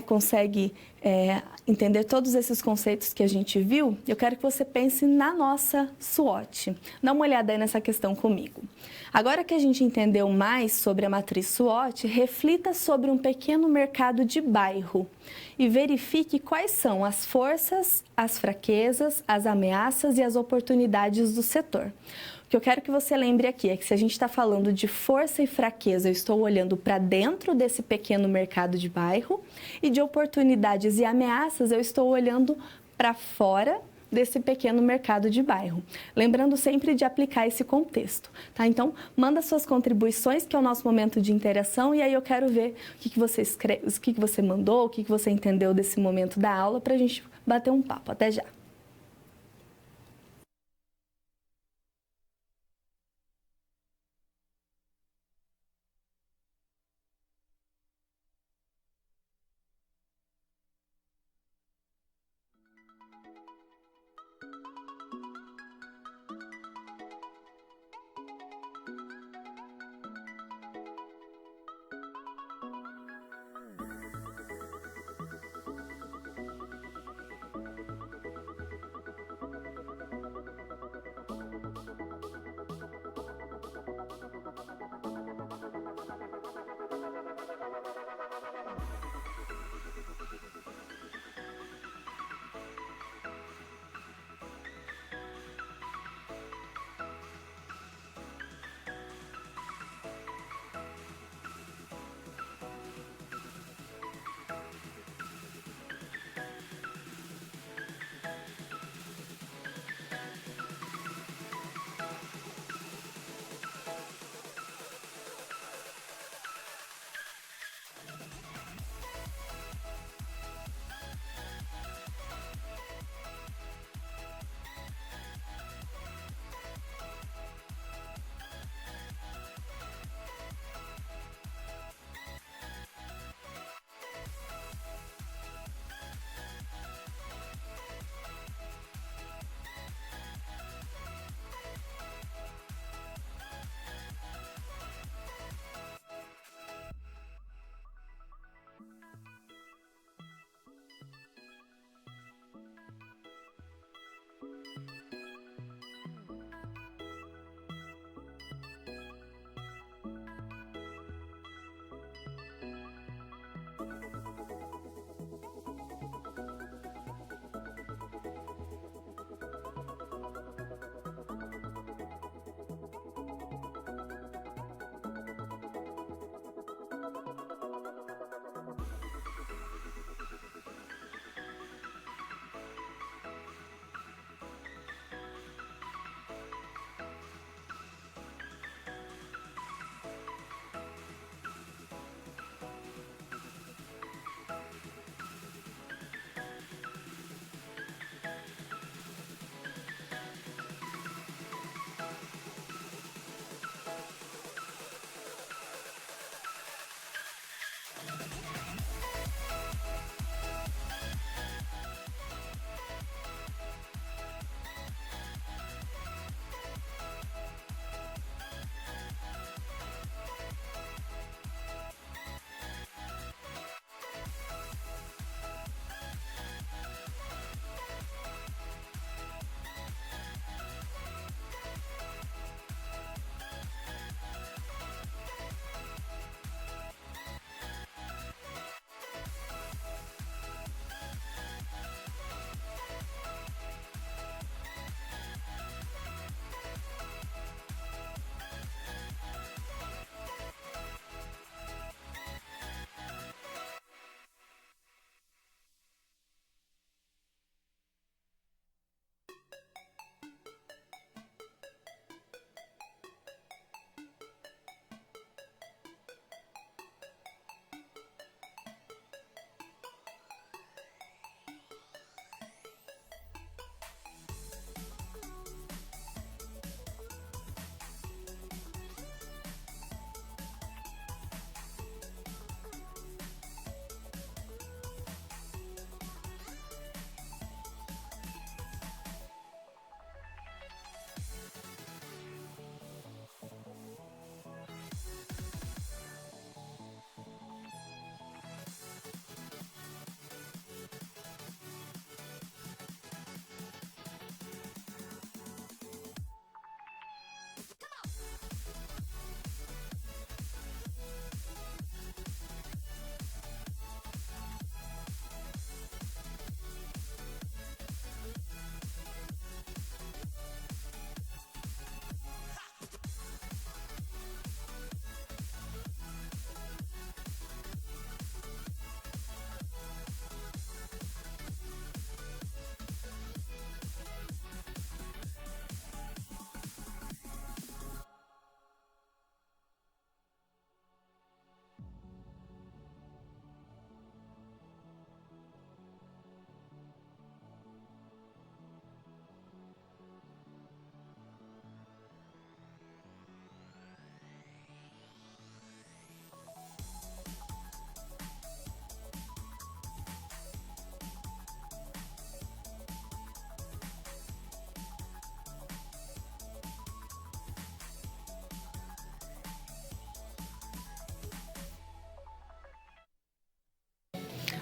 consegue entender todos esses conceitos que a gente viu, eu quero que você pense na nossa SWOT. Dá uma olhada aí nessa questão comigo. Agora que a gente entendeu mais sobre a matriz SWOT, reflita sobre um pequeno mercado de bairro e verifique quais são as forças, as fraquezas, as ameaças e as oportunidades do setor. O que eu quero que você lembre aqui é que se a gente está falando de força e fraqueza, eu estou olhando para dentro desse pequeno mercado de bairro, e de oportunidades e ameaças, eu estou olhando para fora desse pequeno mercado de bairro. Lembrando sempre de aplicar esse contexto, tá? Então, manda suas contribuições, que é o nosso momento de interação, e aí eu quero ver o que você escreve, o que você mandou, o que você entendeu desse momento da aula, para a gente bater um papo. Até já!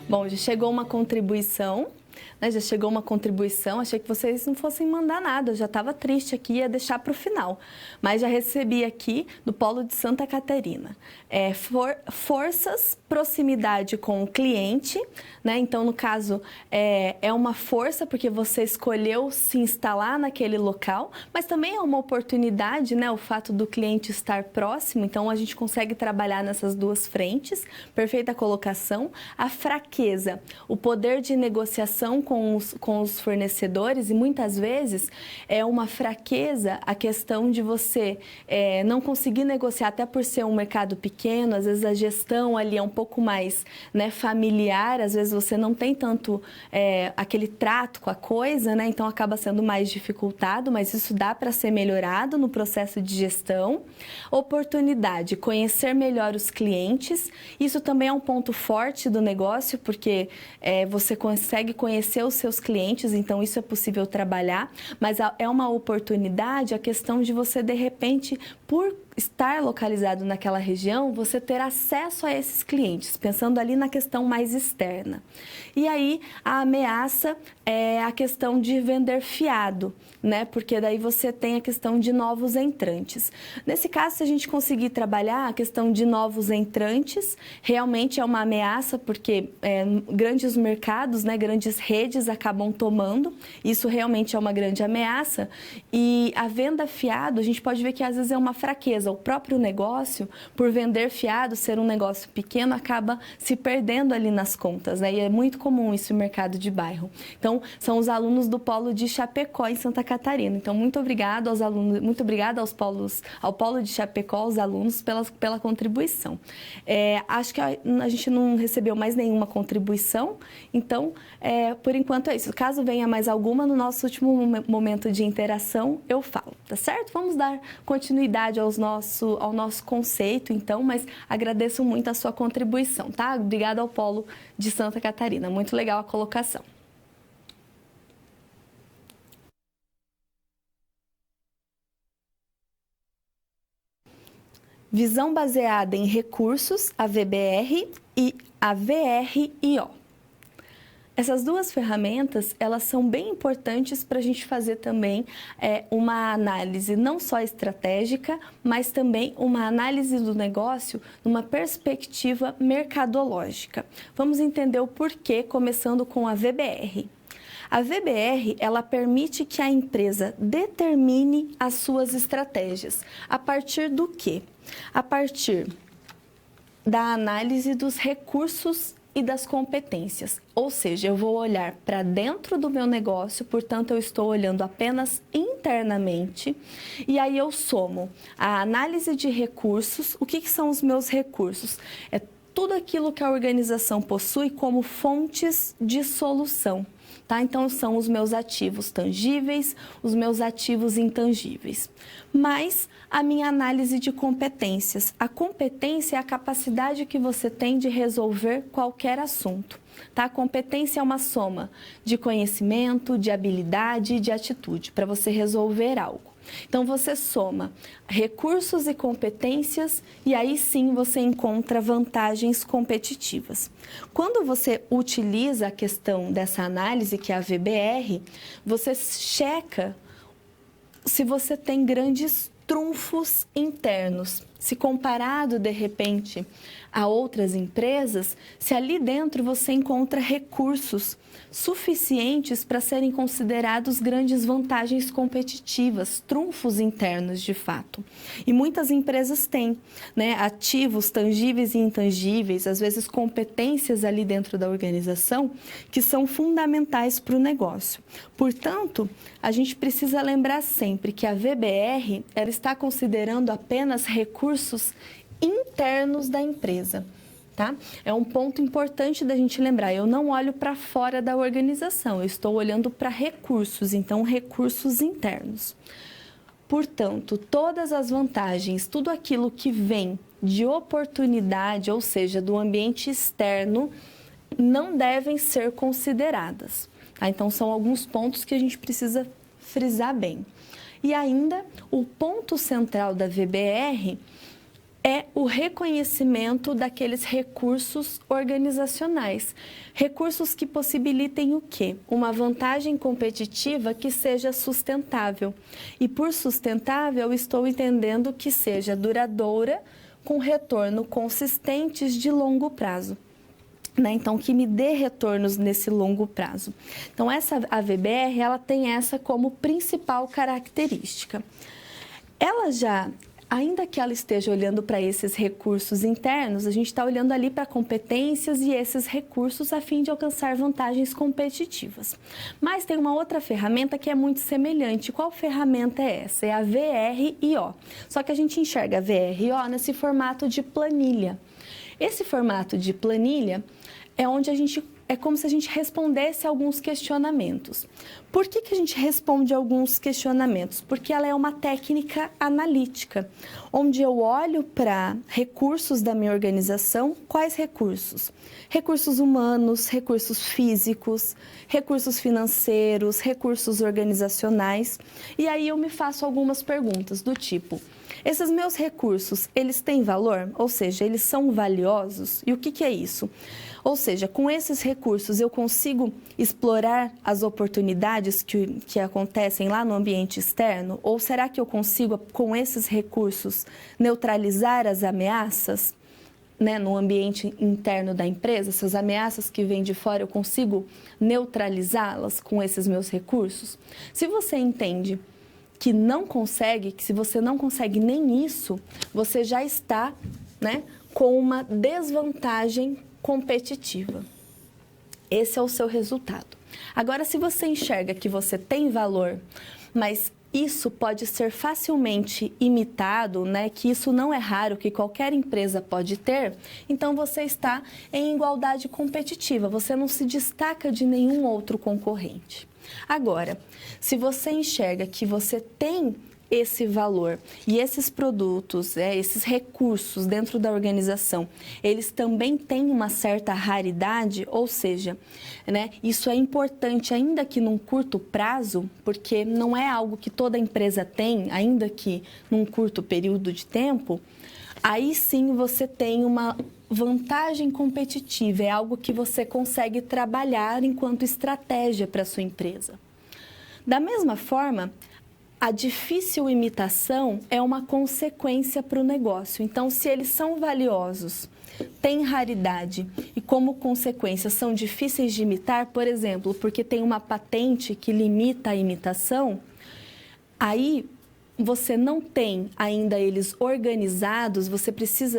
Bom, já chegou uma contribuição. Já chegou uma contribuição, achei que vocês não fossem mandar nada, eu já estava triste aqui, ia deixar para o final. Mas já recebi aqui do Polo de Santa Catarina. Forças, proximidade com o cliente, né? Então, no caso, é uma força porque você escolheu se instalar naquele local, mas também é uma oportunidade, né? O fato do cliente estar próximo, então a gente consegue trabalhar nessas duas frentes, perfeita colocação. A fraqueza, o poder de negociação com os fornecedores, e muitas vezes é uma fraqueza a questão de você não conseguir negociar, até por ser um mercado pequeno, às vezes a gestão ali é um pouco mais, né, familiar, às vezes você não tem tanto aquele trato com a coisa, né, então acaba sendo mais dificultado, mas isso dá para ser melhorado no processo de gestão. Oportunidade, conhecer melhor os clientes, isso também é um ponto forte do negócio, porque você consegue conhecer os seus clientes, então isso é possível trabalhar, mas é uma oportunidade a questão de você, de repente, por estar localizado naquela região, você ter acesso a esses clientes, pensando ali na questão mais externa. E aí, a ameaça é a questão de vender fiado, né? Porque daí você tem a questão de novos entrantes. Nesse caso, se a gente conseguir trabalhar a questão de novos entrantes, realmente é uma ameaça, porque grandes mercados, né, grandes redes acabam tomando, isso realmente é uma grande ameaça. E a venda fiado, a gente pode ver que às vezes é uma fraqueza. O próprio negócio, por vender fiado, ser um negócio pequeno, acaba se perdendo ali nas contas, né? E é muito comum isso no mercado de bairro. Então, são os alunos do Polo de Chapecó, em Santa Catarina. Então, muito obrigado aos alunos, muito obrigada ao Polo de Chapecó, aos alunos, pela contribuição. Acho que a gente não recebeu mais nenhuma contribuição, então, por enquanto é isso. Caso venha mais alguma, no nosso último momento de interação, eu falo, tá certo? Vamos dar continuidade ao nosso conceito, então, mas agradeço muito a sua contribuição, tá? Obrigada ao Polo de Santa Catarina, muito legal a colocação. Visão baseada em recursos, a VBR e a VRIO. Essas duas ferramentas, elas são bem importantes para a gente fazer também uma análise não só estratégica, mas também uma análise do negócio numa perspectiva mercadológica. Vamos entender o porquê, começando com a VBR. A VBR, ela permite que a empresa determine as suas estratégias. A partir do quê? A partir da análise dos recursos e das competências, ou seja, eu vou olhar para dentro do meu negócio, portanto eu estou olhando apenas internamente, e aí eu somo a análise de recursos. O que são os meus recursos? É tudo aquilo que a organização possui como fontes de solução. Tá? Então, são os meus ativos tangíveis, os meus ativos intangíveis. Mas a minha análise de competências. A competência é a capacidade que você tem de resolver qualquer assunto. Tá? A competência é uma soma de conhecimento, de habilidade e de atitude para você resolver algo. Então, você soma recursos e competências e aí sim você encontra vantagens competitivas. Quando você utiliza a questão dessa análise, que é a VBR, você checa se você tem grandes trunfos internos. Se comparado, de repente, a outras empresas, se ali dentro você encontra recursos suficientes para serem considerados grandes vantagens competitivas, trunfos internos de fato. E muitas empresas têm, né, ativos tangíveis e intangíveis, às vezes competências ali dentro da organização que são fundamentais para o negócio. Portanto, a gente precisa lembrar sempre que a VBR ela está considerando apenas recursos internos da empresa. Tá? É um ponto importante da gente lembrar, eu não olho para fora da organização, eu estou olhando para recursos, então recursos internos. Portanto, todas as vantagens, tudo aquilo que vem de oportunidade, ou seja, do ambiente externo, não devem ser consideradas. Tá? Então, são alguns pontos que a gente precisa frisar bem. E ainda, o ponto central da VBR é o reconhecimento daqueles recursos organizacionais. Recursos que possibilitem o quê? Uma vantagem competitiva que seja sustentável. E por sustentável, estou entendendo que seja duradoura, com retorno consistentes de longo prazo. Então, que me dê retornos nesse longo prazo. Então, essa AVBR, ela tem essa como principal característica. Ela já, ainda que ela esteja olhando para esses recursos internos, a gente está olhando ali para competências e esses recursos a fim de alcançar vantagens competitivas. Mas tem uma outra ferramenta que é muito semelhante. Qual ferramenta é essa? É a VRIO. Só que a gente enxerga a VRIO nesse formato de planilha. Esse formato de planilha é onde é como se a gente respondesse alguns questionamentos. Por que a gente responde alguns questionamentos? Porque ela é uma técnica analítica, onde eu olho para recursos da minha organização. Quais recursos? Recursos humanos, recursos físicos, recursos financeiros, recursos organizacionais. E aí eu me faço algumas perguntas do tipo: esses meus recursos, eles têm valor? Ou seja, eles são valiosos? E o que é isso? Ou seja, com esses recursos eu consigo explorar as oportunidades que acontecem lá no ambiente externo? Ou será que eu consigo, com esses recursos, neutralizar as ameaças, né, no ambiente interno da empresa? Essas ameaças que vêm de fora, eu consigo neutralizá-las com esses meus recursos? Se você entende que não consegue, que se você não consegue nem isso, você já está, né, com uma desvantagem competitiva. Esse é o seu resultado. Agora, se você enxerga que você tem valor, mas isso pode ser facilmente imitado, né, que isso não é raro, que qualquer empresa pode ter, então você está em igualdade competitiva, você não se destaca de nenhum outro concorrente. Agora, se você enxerga que você tem esse valor e esses produtos, esses recursos dentro da organização, eles também têm uma certa raridade, ou seja, né, isso é importante ainda que num curto prazo, porque não é algo que toda empresa tem, ainda que num curto período de tempo, aí sim você tem uma vantagem competitiva, é algo que você consegue trabalhar enquanto estratégia para a sua empresa. Da mesma forma, a difícil imitação é uma consequência para o negócio. Então, se eles são valiosos, têm raridade e, como consequência, são difíceis de imitar, por exemplo, porque tem uma patente que limita a imitação, aí você não tem ainda eles organizados, você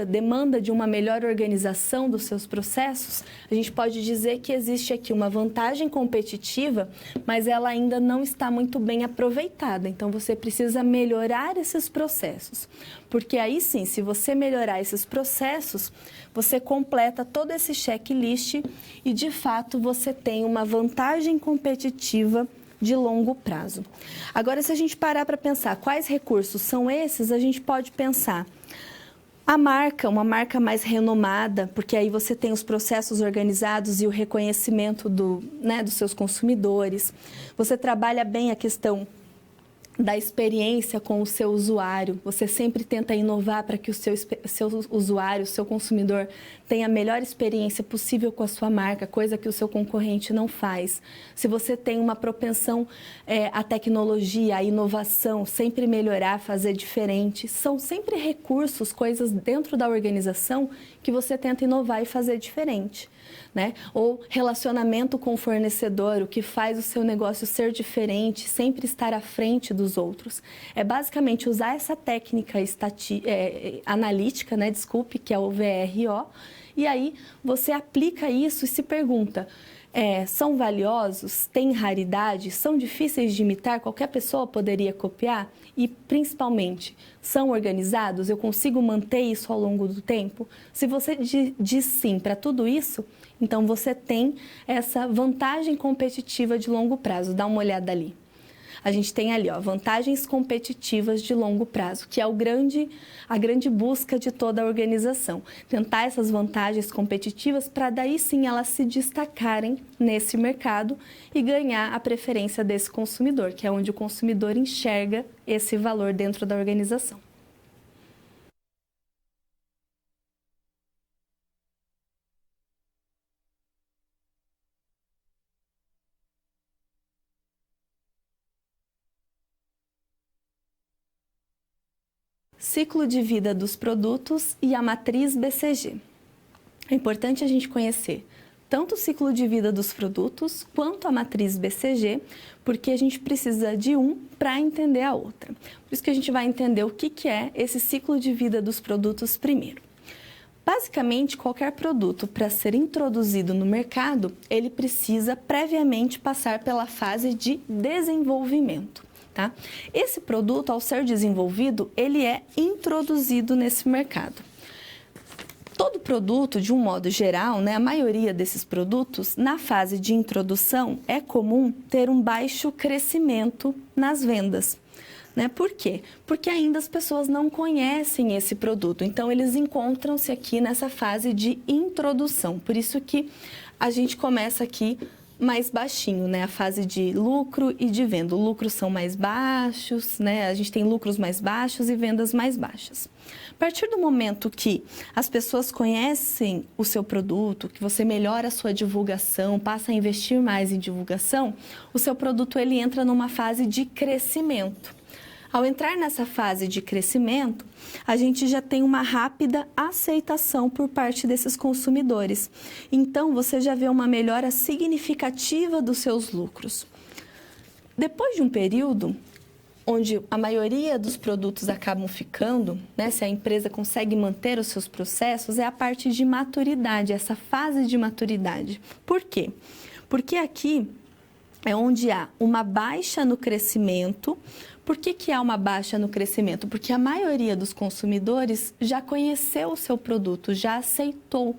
demanda de uma melhor organização dos seus processos, a gente pode dizer que existe aqui uma vantagem competitiva, mas ela ainda não está muito bem aproveitada. Então, você precisa melhorar esses processos, porque aí sim, se você melhorar esses processos, você completa todo esse checklist e, de fato, você tem uma vantagem competitiva de longo prazo. Agora, se a gente parar para pensar quais recursos são esses, a gente pode pensar a marca, uma marca mais renomada, porque aí você tem os processos organizados e o reconhecimento dos seus consumidores. Você trabalha bem a questão da experiência com o seu usuário. Você sempre tenta inovar para que o seu usuário, o seu consumidor, tenha a melhor experiência possível com a sua marca, coisa que o seu concorrente não faz. Se você tem uma propensão à tecnologia, à inovação, sempre melhorar, fazer diferente, são sempre recursos, coisas dentro da organização que você tenta inovar e fazer diferente, né? Ou relacionamento com o fornecedor, o que faz o seu negócio ser diferente, sempre estar à frente dos outros. É basicamente usar essa técnica analítica, né? Que é o VRIO, e aí você aplica isso e se pergunta: são valiosos? Têm raridade? São difíceis de imitar? Qualquer pessoa poderia copiar? E, principalmente, são organizados? Eu consigo manter isso ao longo do tempo? Se você diz sim para tudo isso, então você tem essa vantagem competitiva de longo prazo. Dá uma olhada ali. A gente tem ali, vantagens competitivas de longo prazo, que é a grande busca de toda a organização. Tentar essas vantagens competitivas para daí sim elas se destacarem nesse mercado e ganhar a preferência desse consumidor, que é onde o consumidor enxerga esse valor dentro da organização. ciclo de vida dos produtos e a matriz BCG. É importante a gente conhecer tanto o ciclo de vida dos produtos quanto a matriz BCG, porque a gente precisa de um para entender a outra. Por isso que a gente vai entender o que é esse ciclo de vida dos produtos primeiro. Basicamente, qualquer produto, para ser introduzido no mercado, ele precisa previamente passar pela fase de desenvolvimento. Tá? Esse produto, ao ser desenvolvido, ele é introduzido nesse mercado. Todo produto, de um modo geral, né, a maioria desses produtos, na fase de introdução, é comum ter um baixo crescimento nas vendas. Né? Por quê? Porque ainda as pessoas não conhecem esse produto, então eles encontram-se aqui nessa fase de introdução. Por isso que a gente começa aqui mais baixinho, né? A fase de lucro e de venda. Os lucros são mais baixos, né? A gente tem lucros mais baixos e vendas mais baixas. A partir do momento que as pessoas conhecem o seu produto, que você melhora a sua divulgação, passa a investir mais em divulgação, o seu produto ele entra numa fase de crescimento. Ao entrar nessa fase de crescimento, a gente já tem uma rápida aceitação por parte desses consumidores. Então, você já vê uma melhora significativa dos seus lucros. Depois de um período onde a maioria dos produtos acabam ficando, né, se a empresa consegue manter os seus processos, é a parte de maturidade, essa fase de maturidade. Por quê? Porque aqui é onde há uma baixa no crescimento. Por que há uma baixa no crescimento? Porque a maioria dos consumidores já conheceu o seu produto, já aceitou.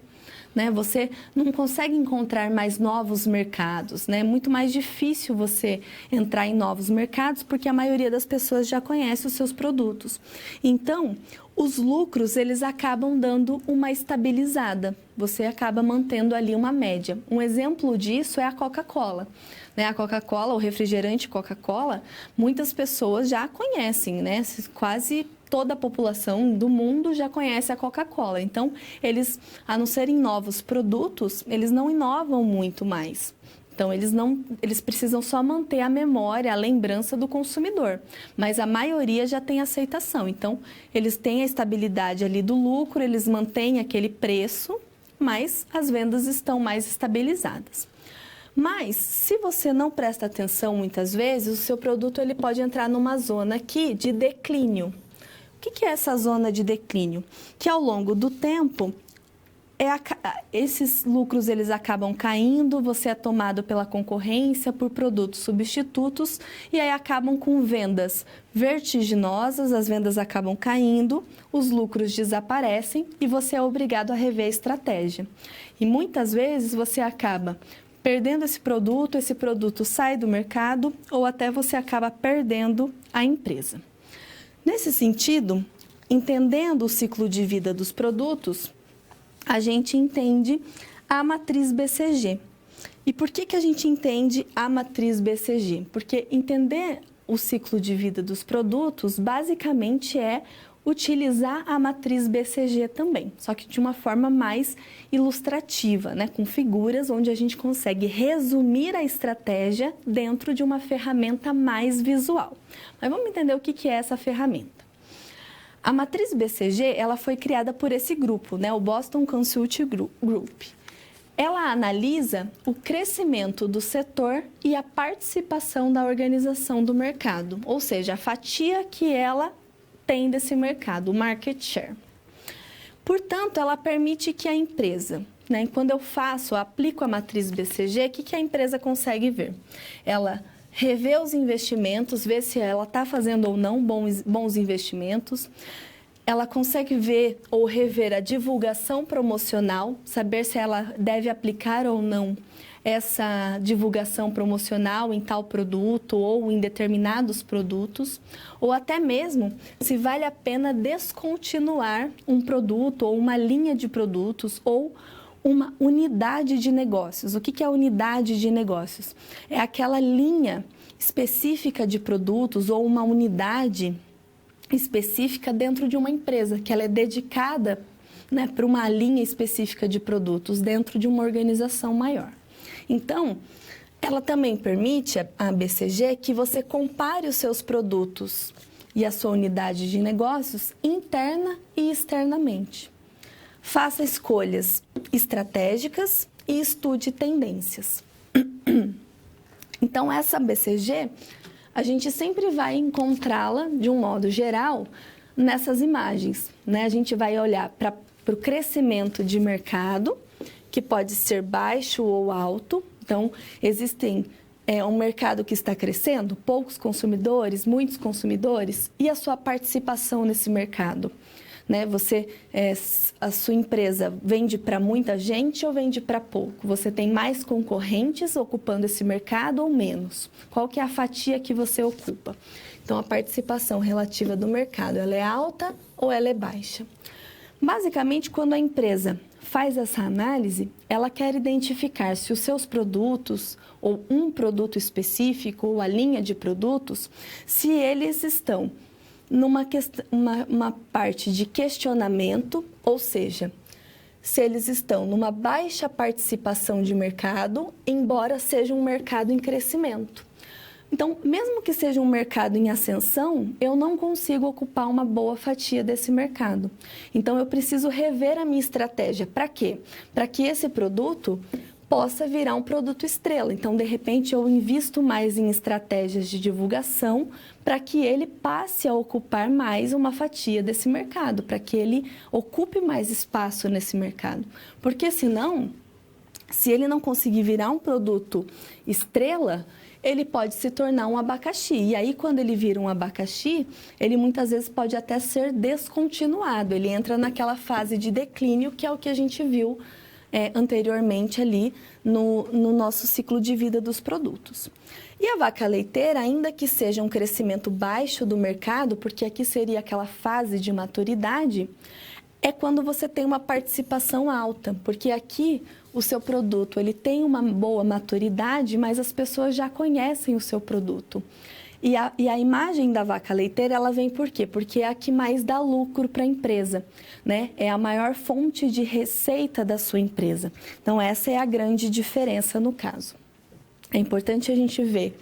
Né? Você não consegue encontrar mais novos mercados, né? É muito mais difícil você entrar em novos mercados porque a maioria das pessoas já conhece os seus produtos. Então, os lucros, eles acabam dando uma estabilizada. Você acaba mantendo ali uma média. Um exemplo disso é a Coca-Cola. Né? A Coca-Cola, o refrigerante Coca-Cola, muitas pessoas já conhecem, né? Quase toda a população do mundo já conhece a Coca-Cola. Então, eles, a não serem novos produtos, eles não inovam muito mais. Então, eles precisam só manter a memória, a lembrança do consumidor. Mas a maioria já tem aceitação. Então, eles têm a estabilidade ali do lucro, eles mantêm aquele preço, mas as vendas estão mais estabilizadas. Mas, se você não presta atenção muitas vezes, o seu produto ele pode entrar numa zona aqui de declínio. O que é essa zona de declínio? Que ao longo do tempo, esses lucros eles acabam caindo, você é tomado pela concorrência, por produtos substitutos, e aí acabam com vendas vertiginosas, as vendas acabam caindo, os lucros desaparecem e você é obrigado a rever a estratégia. E muitas vezes você acaba perdendo esse produto sai do mercado ou até você acaba perdendo a empresa. Nesse sentido, entendendo o ciclo de vida dos produtos, a gente entende a matriz BCG. E por que a gente entende a matriz BCG? Porque entender o ciclo de vida dos produtos, basicamente, é utilizar a matriz BCG também, só que de uma forma mais ilustrativa, né? Com figuras onde a gente consegue resumir a estratégia dentro de uma ferramenta mais visual. Mas vamos entender o que é essa ferramenta. A matriz BCG, ela foi criada por esse grupo, né? O Boston Consulting Group. Ela analisa o crescimento do setor e a participação da organização do mercado, ou seja, a fatia que ela tem desse mercado, o market share. Portanto, ela permite que a empresa, né, quando eu aplico a matriz BCG, o que a empresa consegue ver? Ela revê os investimentos, vê se ela está fazendo ou não bons investimentos. Ela consegue ver ou rever a divulgação promocional, saber se ela deve aplicar ou não essa divulgação promocional em tal produto ou em determinados produtos, ou até mesmo se vale a pena descontinuar um produto ou uma linha de produtos ou uma unidade de negócios. O que é a unidade de negócios? É aquela linha específica de produtos ou uma unidade específica dentro de uma empresa, que ela é dedicada, né, para uma linha específica de produtos dentro de uma organização maior. Então, ela também permite, a BCG, que você compare os seus produtos e a sua unidade de negócios interna e externamente. Faça escolhas estratégicas e estude tendências. Então, essa BCG, a gente sempre vai encontrá-la, de um modo geral, nessas imagens, né? A gente vai olhar para o crescimento de mercado, que pode ser baixo ou alto. Então, existem um mercado que está crescendo, poucos consumidores, muitos consumidores, e a sua participação nesse mercado. Né? A sua empresa vende para muita gente ou vende para pouco? Você tem mais concorrentes ocupando esse mercado ou menos? Qual que é a fatia que você ocupa? Então, a participação relativa do mercado, ela é alta ou ela é baixa? Basicamente, quando a empresa faz essa análise, ela quer identificar se os seus produtos, ou um produto específico, ou a linha de produtos, se eles estão numa uma parte de questionamento, ou seja, se eles estão numa baixa participação de mercado, embora seja um mercado em crescimento. Então, mesmo que seja um mercado em ascensão, eu não consigo ocupar uma boa fatia desse mercado. Então, eu preciso rever a minha estratégia. Para quê? Para que esse produto possa virar um produto estrela. Então, de repente, eu invisto mais em estratégias de divulgação para que ele passe a ocupar mais uma fatia desse mercado, para que ele ocupe mais espaço nesse mercado. Porque, senão, se ele não conseguir virar um produto estrela, ele pode se tornar um abacaxi. E aí, quando ele vira um abacaxi, ele muitas vezes pode até ser descontinuado. Ele entra naquela fase de declínio, que é o que a gente viu anteriormente ali no nosso ciclo de vida dos produtos. E a vaca leiteira, ainda que seja um crescimento baixo do mercado, porque aqui seria aquela fase de maturidade, é quando você tem uma participação alta, porque aqui o seu produto ele tem uma boa maturidade, mas as pessoas já conhecem o seu produto. E a imagem da vaca leiteira, ela vem por quê? Porque é a que mais dá lucro para a empresa, né? É a maior fonte de receita da sua empresa. Então, essa é a grande diferença no caso. É importante a gente ver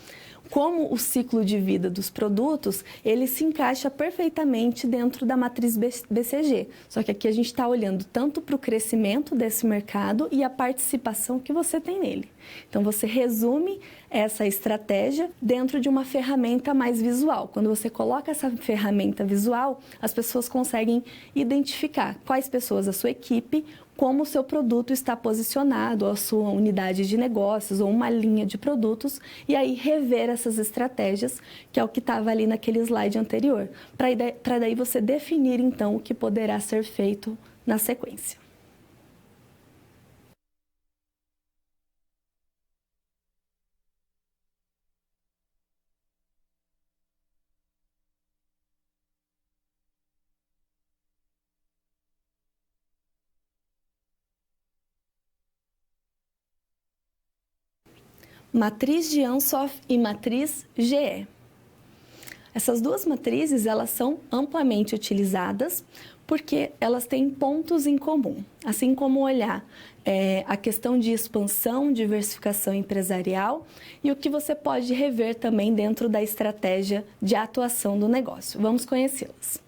como o ciclo de vida dos produtos, ele se encaixa perfeitamente dentro da matriz BCG. Só que aqui a gente está olhando tanto para o crescimento desse mercado e a participação que você tem nele. Então, você resume essa estratégia dentro de uma ferramenta mais visual. Quando você coloca essa ferramenta visual, as pessoas conseguem identificar quais pessoas da sua equipe, como o seu produto está posicionado, a sua unidade de negócios ou uma linha de produtos, e aí rever essas estratégias, que é o que estava ali naquele slide anterior, para daí você definir, então, o que poderá ser feito na sequência. Matriz de Ansoff e matriz GE. Essas duas matrizes, elas são amplamente utilizadas porque elas têm pontos em comum, assim como olhar a questão de expansão, diversificação empresarial e o que você pode rever também dentro da estratégia de atuação do negócio. Vamos conhecê-las.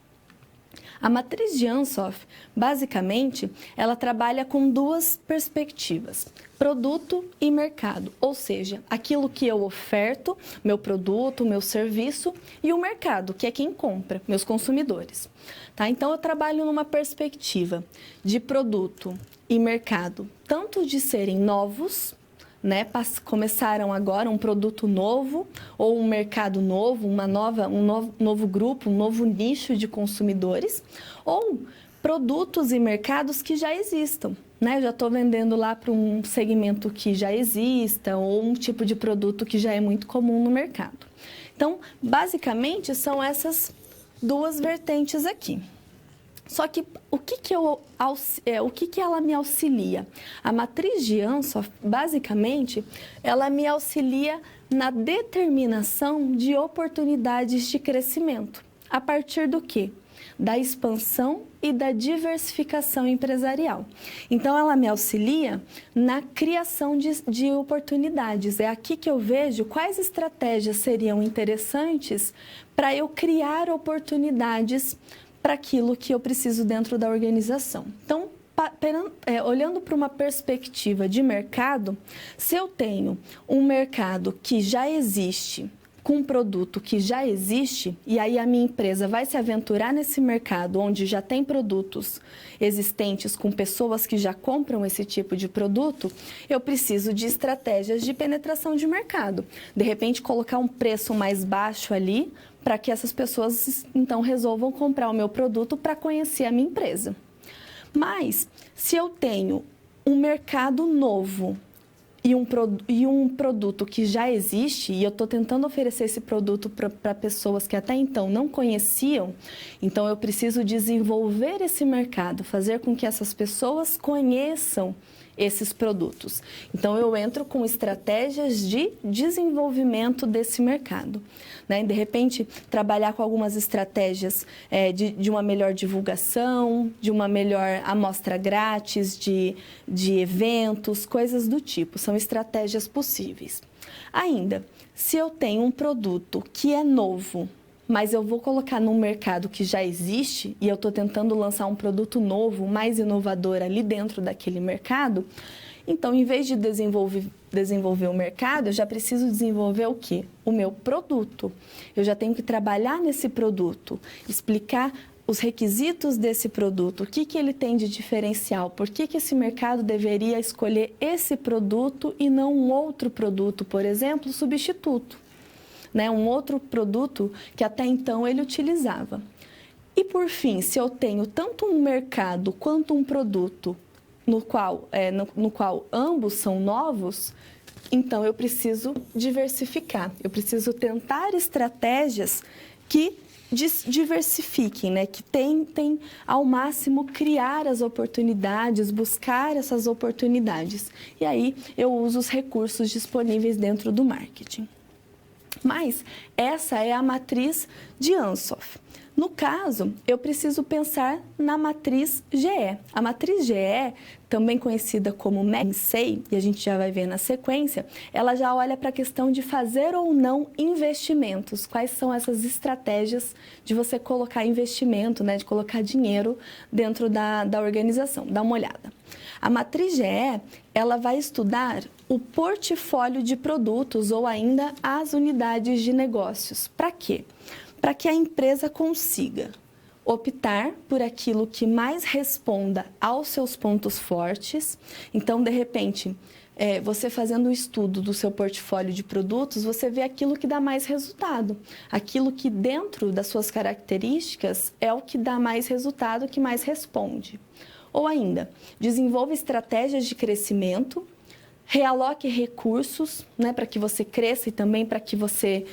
A matriz de Ansoff, basicamente, ela trabalha com duas perspectivas, produto e mercado, ou seja, aquilo que eu oferto, meu produto, meu serviço, e o mercado, que é quem compra, meus consumidores. Tá? Então, eu trabalho numa perspectiva de produto e mercado, tanto de serem novos, né, começaram agora um produto novo ou um mercado novo, um novo grupo, um novo nicho de consumidores, ou produtos e mercados que já existam. Né? Eu já estou vendendo lá para um segmento que já exista ou um tipo de produto que já é muito comum no mercado. Então, basicamente, são essas duas vertentes aqui. Só que o que ela me auxilia? A matriz de Ansoff, basicamente, ela me auxilia na determinação de oportunidades de crescimento. A partir do quê? da expansão e da diversificação empresarial. Então, ela me auxilia na criação de oportunidades. É aqui que eu vejo quais estratégias seriam interessantes para eu criar oportunidades para aquilo que eu preciso dentro da organização. Então, olhando para uma perspectiva de mercado, se eu tenho um mercado que já existe, com um produto que já existe, e aí a minha empresa vai se aventurar nesse mercado onde já tem produtos existentes com pessoas que já compram esse tipo de produto, eu preciso de estratégias de penetração de mercado. De repente, colocar um preço mais baixo ali para que essas pessoas, então, resolvam comprar o meu produto para conhecer a minha empresa. Mas, se eu tenho um mercado novo e um produto que já existe, e eu estou tentando oferecer esse produto para pessoas que até então não conheciam, então eu preciso desenvolver esse mercado, fazer com que essas pessoas conheçam esses produtos. Então, eu entro com estratégias de desenvolvimento desse mercado. Né? De repente, trabalhar com algumas estratégias de uma melhor divulgação, de uma melhor amostra grátis, de eventos, coisas do tipo. São estratégias possíveis. Ainda, se eu tenho um produto que é novo, mas eu vou colocar num mercado que já existe e eu estou tentando lançar um produto novo, mais inovador ali dentro daquele mercado, então, em vez de desenvolver o mercado, eu já preciso desenvolver o quê? O meu produto. Eu já tenho que trabalhar nesse produto, explicar os requisitos desse produto, o que ele tem de diferencial, por que esse mercado deveria escolher esse produto e não um outro produto, por exemplo, substituto. Né, um outro produto que até então ele utilizava. E, por fim, se eu tenho tanto um mercado quanto um produto no qual ambos são novos, então eu preciso diversificar. Eu preciso tentar estratégias que diversifiquem, né, que tentem ao máximo criar as oportunidades, buscar essas oportunidades. E aí eu uso os recursos disponíveis dentro do marketing. Mas essa é a matriz de Ansoff. No caso, eu preciso pensar na matriz GE. A matriz GE, também conhecida como McKinsey, e a gente já vai ver na sequência, ela já olha para a questão de fazer ou não investimentos. Quais são essas estratégias de você colocar investimento, né, de colocar dinheiro dentro da organização? Dá uma olhada. A matriz GE, ela vai estudar o portfólio de produtos ou ainda as unidades de negócios. Para quê? Para que a empresa consiga optar por aquilo que mais responda aos seus pontos fortes. Então, de repente, você fazendo o estudo do seu portfólio de produtos, você vê aquilo que dá mais resultado. Aquilo que dentro das suas características é o que dá mais resultado, que mais responde. Ou ainda, desenvolva estratégias de crescimento, realoque recursos, né, para que você cresça e também para que você,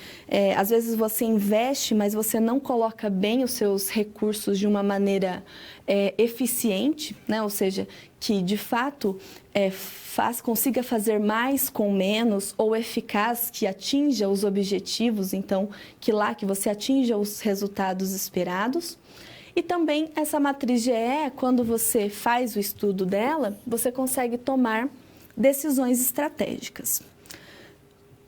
às vezes você investe, mas você não coloca bem os seus recursos de uma maneira eficiente, né, ou seja, que de fato consiga fazer mais com menos ou eficaz, que atinja os objetivos, então que você atinja os resultados esperados. E também essa matriz GE, quando você faz o estudo dela, você consegue tomar decisões estratégicas.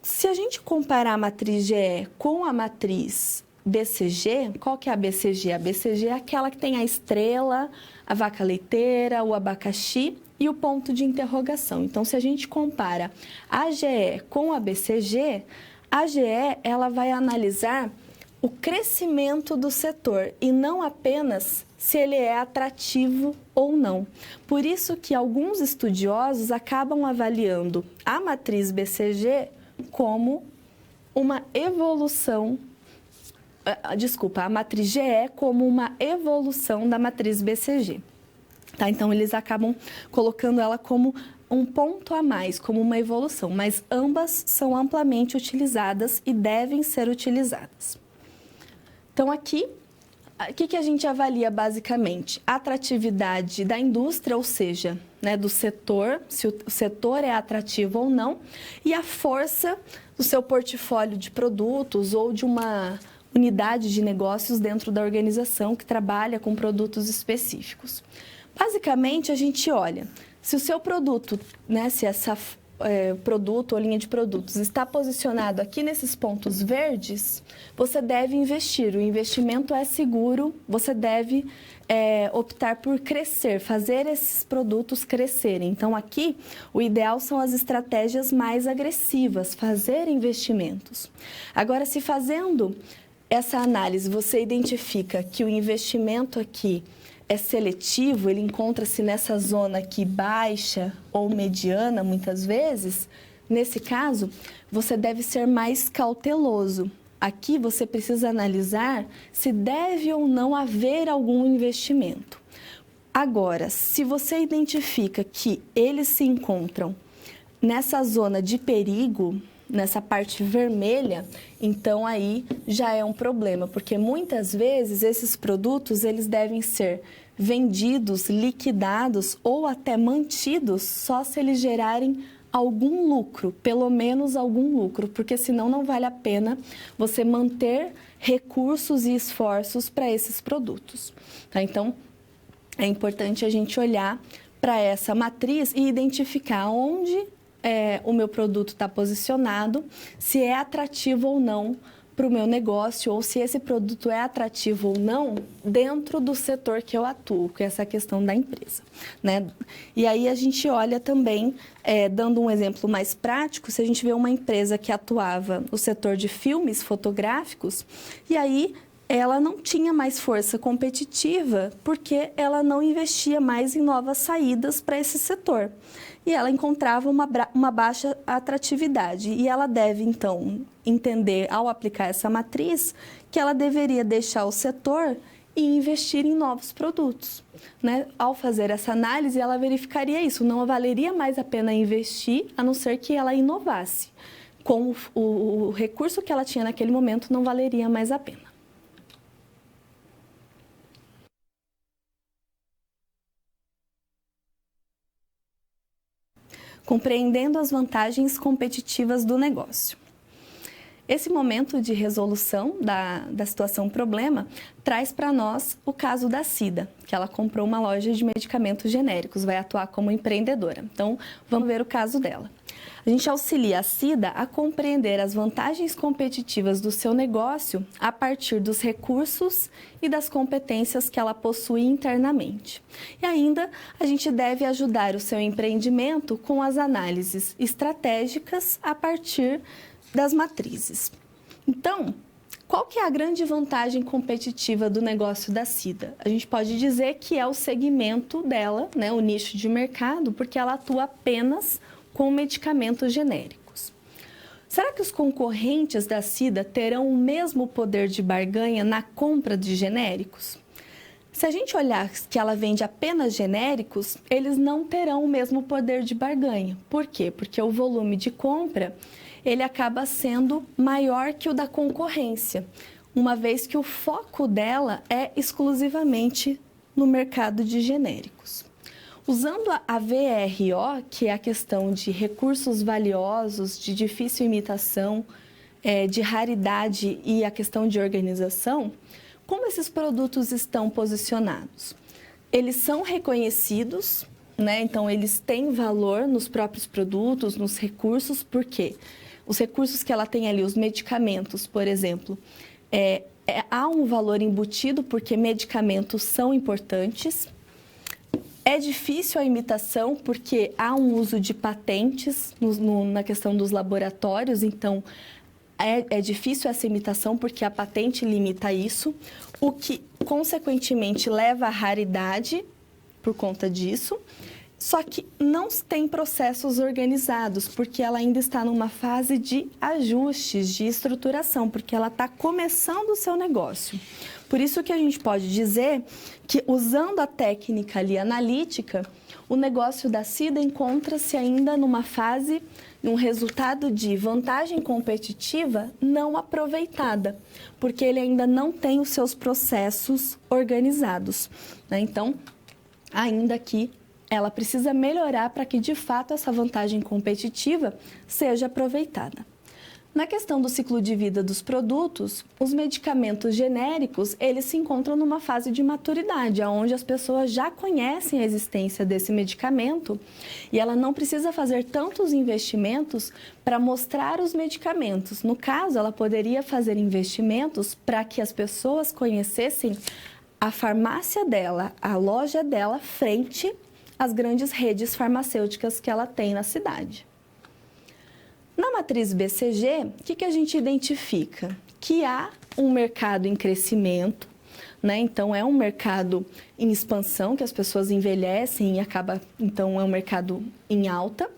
Se a gente comparar a matriz GE com a matriz BCG, qual que é a BCG? A BCG é aquela que tem a estrela, a vaca leiteira, o abacaxi e o ponto de interrogação. Então, se a gente compara a GE com a BCG, a GE ela vai analisar o crescimento do setor e não apenas se ele é atrativo ou não. Por isso que alguns estudiosos acabam avaliando a matriz BCG como uma evolução, a matriz GE como uma evolução da matriz BCG. Tá? Então, eles acabam colocando ela como um ponto a mais, como uma evolução, mas ambas são amplamente utilizadas e devem ser utilizadas. Então, aqui, o que a gente avalia basicamente? A atratividade da indústria, ou seja, né, do setor, se o setor é atrativo ou não, e a força do seu portfólio de produtos ou de uma unidade de negócios dentro da organização que trabalha com produtos específicos. Basicamente, a gente olha se o seu produto, né, se essa produto ou linha de produtos está posicionado aqui nesses pontos verdes, você deve investir. O investimento é seguro, você deve optar por crescer, fazer esses produtos crescerem. Então, aqui, o ideal são as estratégias mais agressivas, fazer investimentos. Agora, se fazendo essa análise, você identifica que o investimento aqui é seletivo, ele encontra-se nessa zona aqui baixa ou mediana, muitas vezes, nesse caso, você deve ser mais cauteloso. Aqui você precisa analisar se deve ou não haver algum investimento. Agora, se você identifica que eles se encontram nessa zona de perigo, nessa parte vermelha, então aí já é um problema, porque muitas vezes esses produtos eles devem ser vendidos, liquidados ou até mantidos só se eles gerarem algum lucro, pelo menos algum lucro, porque senão não vale a pena você manter recursos e esforços para esses produtos. Tá? Então, é importante a gente olhar para essa matriz e identificar onde o meu produto está posicionado, se é atrativo ou não para o meu negócio, ou se esse produto é atrativo ou não dentro do setor que eu atuo, que é essa questão da empresa, né? E aí a gente olha também, dando um exemplo mais prático, se a gente vê uma empresa que atuava no setor de filmes fotográficos, e aí ela não tinha mais força competitiva porque ela não investia mais em novas saídas para esse setor. E ela encontrava uma baixa atratividade. E ela deve, então, entender, ao aplicar essa matriz, que ela deveria deixar o setor e investir em novos produtos. Né? Ao fazer essa análise, ela verificaria isso. Não valeria mais a pena investir, a não ser que ela inovasse. Com o recurso que ela tinha naquele momento, não valeria mais a pena. Compreendendo as vantagens competitivas do negócio. Esse momento de resolução da situação problema traz para nós o caso da Cida, que ela comprou uma loja de medicamentos genéricos, vai atuar como empreendedora. Então, vamos ver o caso dela. A gente auxilia a Cida a compreender as vantagens competitivas do seu negócio a partir dos recursos e das competências que ela possui internamente. E ainda, a gente deve ajudar o seu empreendimento com as análises estratégicas a partir das matrizes. Então, qual que é a grande vantagem competitiva do negócio da Cida? A gente pode dizer que é o segmento dela, né, o nicho de mercado, porque ela atua apenas com medicamentos genéricos. Será que os concorrentes da Cida terão o mesmo poder de barganha na compra de genéricos? Se a gente olhar que ela vende apenas genéricos, eles não terão o mesmo poder de barganha. Por quê? Porque o volume de compra ele acaba sendo maior que o da concorrência, uma vez que o foco dela é exclusivamente no mercado de genéricos. Usando a VRO, que é a questão de recursos valiosos, de difícil imitação, de raridade e a questão de organização, como esses produtos estão posicionados? Eles são reconhecidos, né? Então eles têm valor nos próprios produtos, nos recursos, por quê? Os recursos que ela tem ali, os medicamentos, por exemplo, há um valor embutido porque medicamentos são importantes. É difícil a imitação porque há um uso de patentes na questão dos laboratórios, então é difícil essa imitação porque a patente limita isso, o que consequentemente leva à raridade por conta disso. Só que não tem processos organizados, porque ela ainda está numa fase de ajustes, de estruturação, porque ela está começando o seu negócio. Por isso que a gente pode dizer que, usando a técnica ali analítica, o negócio da Cida encontra-se ainda numa fase, num resultado de vantagem competitiva não aproveitada, porque ele ainda não tem os seus processos organizados, né? Então, ainda que ela precisa melhorar para que, de fato, essa vantagem competitiva seja aproveitada. Na questão do ciclo de vida dos produtos, os medicamentos genéricos, eles se encontram numa fase de maturidade, onde as pessoas já conhecem a existência desse medicamento e ela não precisa fazer tantos investimentos para mostrar os medicamentos. No caso, ela poderia fazer investimentos para que as pessoas conhecessem a farmácia dela, a loja dela, frente às grandes redes farmacêuticas que ela tem na cidade. Na matriz BCG, o que a gente identifica? Que há um mercado em crescimento, né? Então é um mercado em expansão, que as pessoas envelhecem e acaba, então é um mercado em alta.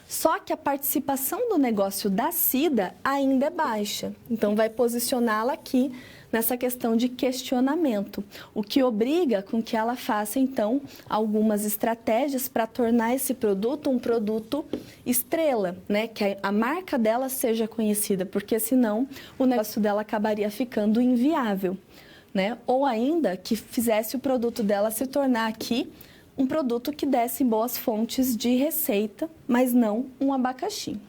Só que a participação do negócio da Cida ainda é baixa. Então vai posicioná-la aqui nessa questão de questionamento, o que obriga com que ela faça, então, algumas estratégias para tornar esse produto um produto estrela, né? Que a marca dela seja conhecida, porque senão o negócio dela acabaria ficando inviável, né? Ou ainda que fizesse o produto dela se tornar aqui um produto que desse boas fontes de receita, mas não um abacaxi.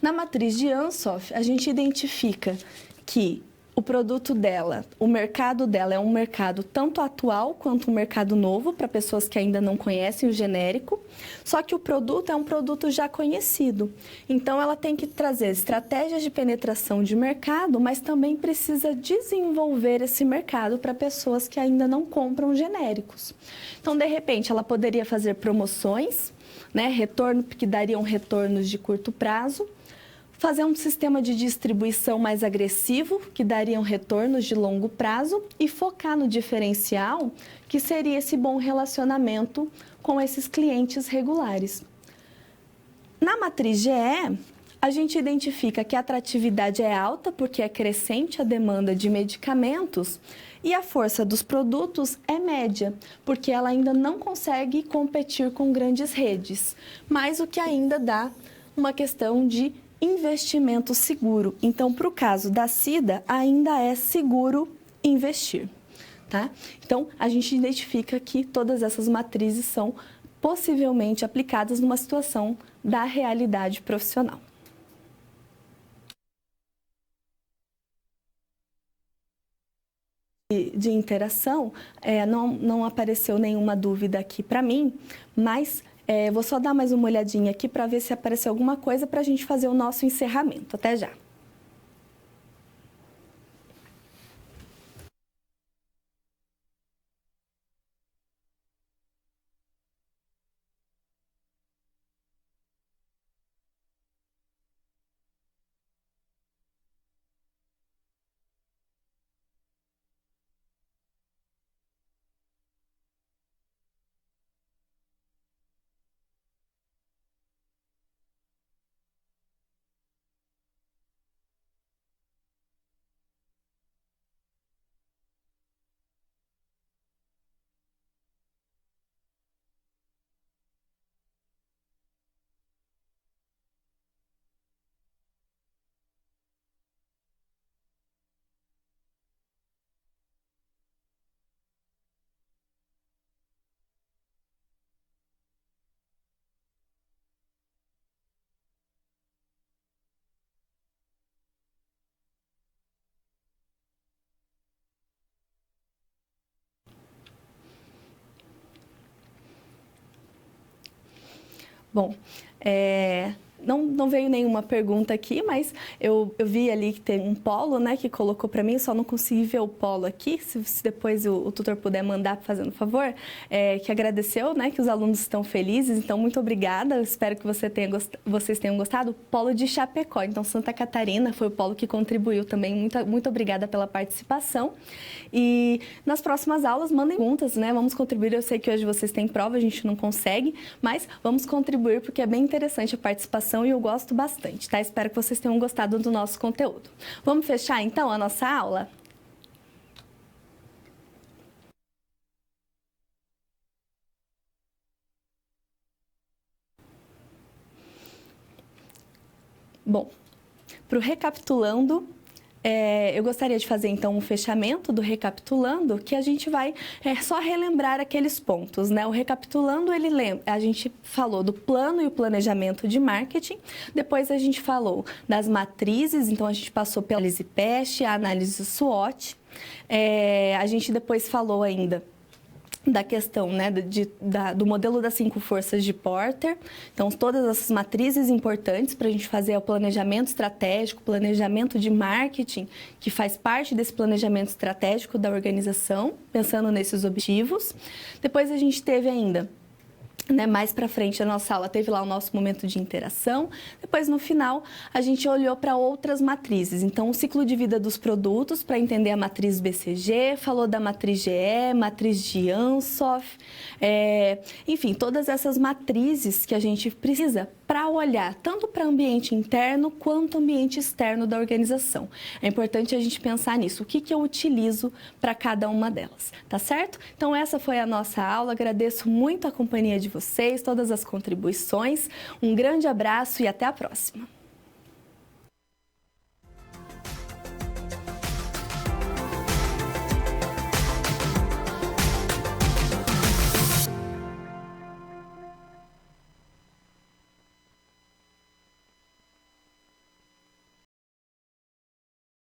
Na matriz de Ansoff, a gente identifica que o produto dela, o mercado dela é um mercado tanto atual quanto um mercado novo para pessoas que ainda não conhecem o genérico, só que o produto é um produto já conhecido. Então, ela tem que trazer estratégias de penetração de mercado, mas também precisa desenvolver esse mercado para pessoas que ainda não compram genéricos. Então, de repente, ela poderia fazer promoções, né, que dariam retornos de curto prazo, fazer um sistema de distribuição mais agressivo, que daria retornos de longo prazo, e focar no diferencial, que seria esse bom relacionamento com esses clientes regulares. Na matriz GE, a gente identifica que a atratividade é alta, porque é crescente a demanda de medicamentos, e a força dos produtos é média, porque ela ainda não consegue competir com grandes redes, mas o que ainda dá uma questão de investimento seguro. Então, para o caso da Cida, ainda é seguro investir, tá? Então, a gente identifica que todas essas matrizes são possivelmente aplicadas numa situação da realidade profissional. De interação, não apareceu nenhuma dúvida aqui para mim, mas vou só dar mais uma olhadinha aqui para ver se apareceu alguma coisa para a gente fazer o nosso encerramento. Até já! Bom, não veio nenhuma pergunta aqui, mas eu vi ali que tem um polo, né, que colocou para mim, só não consegui ver o polo aqui, se depois o tutor puder mandar, fazendo favor, que agradeceu, né, que os alunos estão felizes, então muito obrigada, eu espero que vocês tenham gostado. Polo de Chapecó, então Santa Catarina foi o polo que contribuiu também, muito obrigada pela participação. E nas próximas aulas, mandem perguntas, né, vamos contribuir, eu sei que hoje vocês têm prova, a gente não consegue, mas vamos contribuir porque é bem interessante a participação e eu gosto bastante, tá? Espero que vocês tenham gostado do nosso conteúdo. Vamos fechar, então, a nossa aula? Bom, para o recapitulando, eu gostaria de fazer então um fechamento do recapitulando, que a gente vai só relembrar aqueles pontos, né? O recapitulando, a gente falou do plano e o planejamento de marketing, depois a gente falou das matrizes, então a gente passou pela análise PEST, a análise SWOT, a gente depois falou ainda da questão, né, do modelo das 5 forças de Porter. Então, todas essas matrizes importantes para a gente fazer o planejamento estratégico, planejamento de marketing, que faz parte desse planejamento estratégico da organização, pensando nesses objetivos. Depois a gente teve ainda, né, mais para frente a nossa aula teve lá o nosso momento de interação. Depois, no final, a gente olhou para outras matrizes. Então, o ciclo de vida dos produtos, para entender a matriz BCG, falou da matriz GE, matriz de Ansoff, enfim, todas essas matrizes que a gente precisa para olhar tanto para o ambiente interno quanto ambiente externo da organização. É importante a gente pensar nisso, o que eu utilizo para cada uma delas, tá certo? Então, essa foi a nossa aula, agradeço muito a companhia de vocês, todas as contribuições, um grande abraço e até a próxima!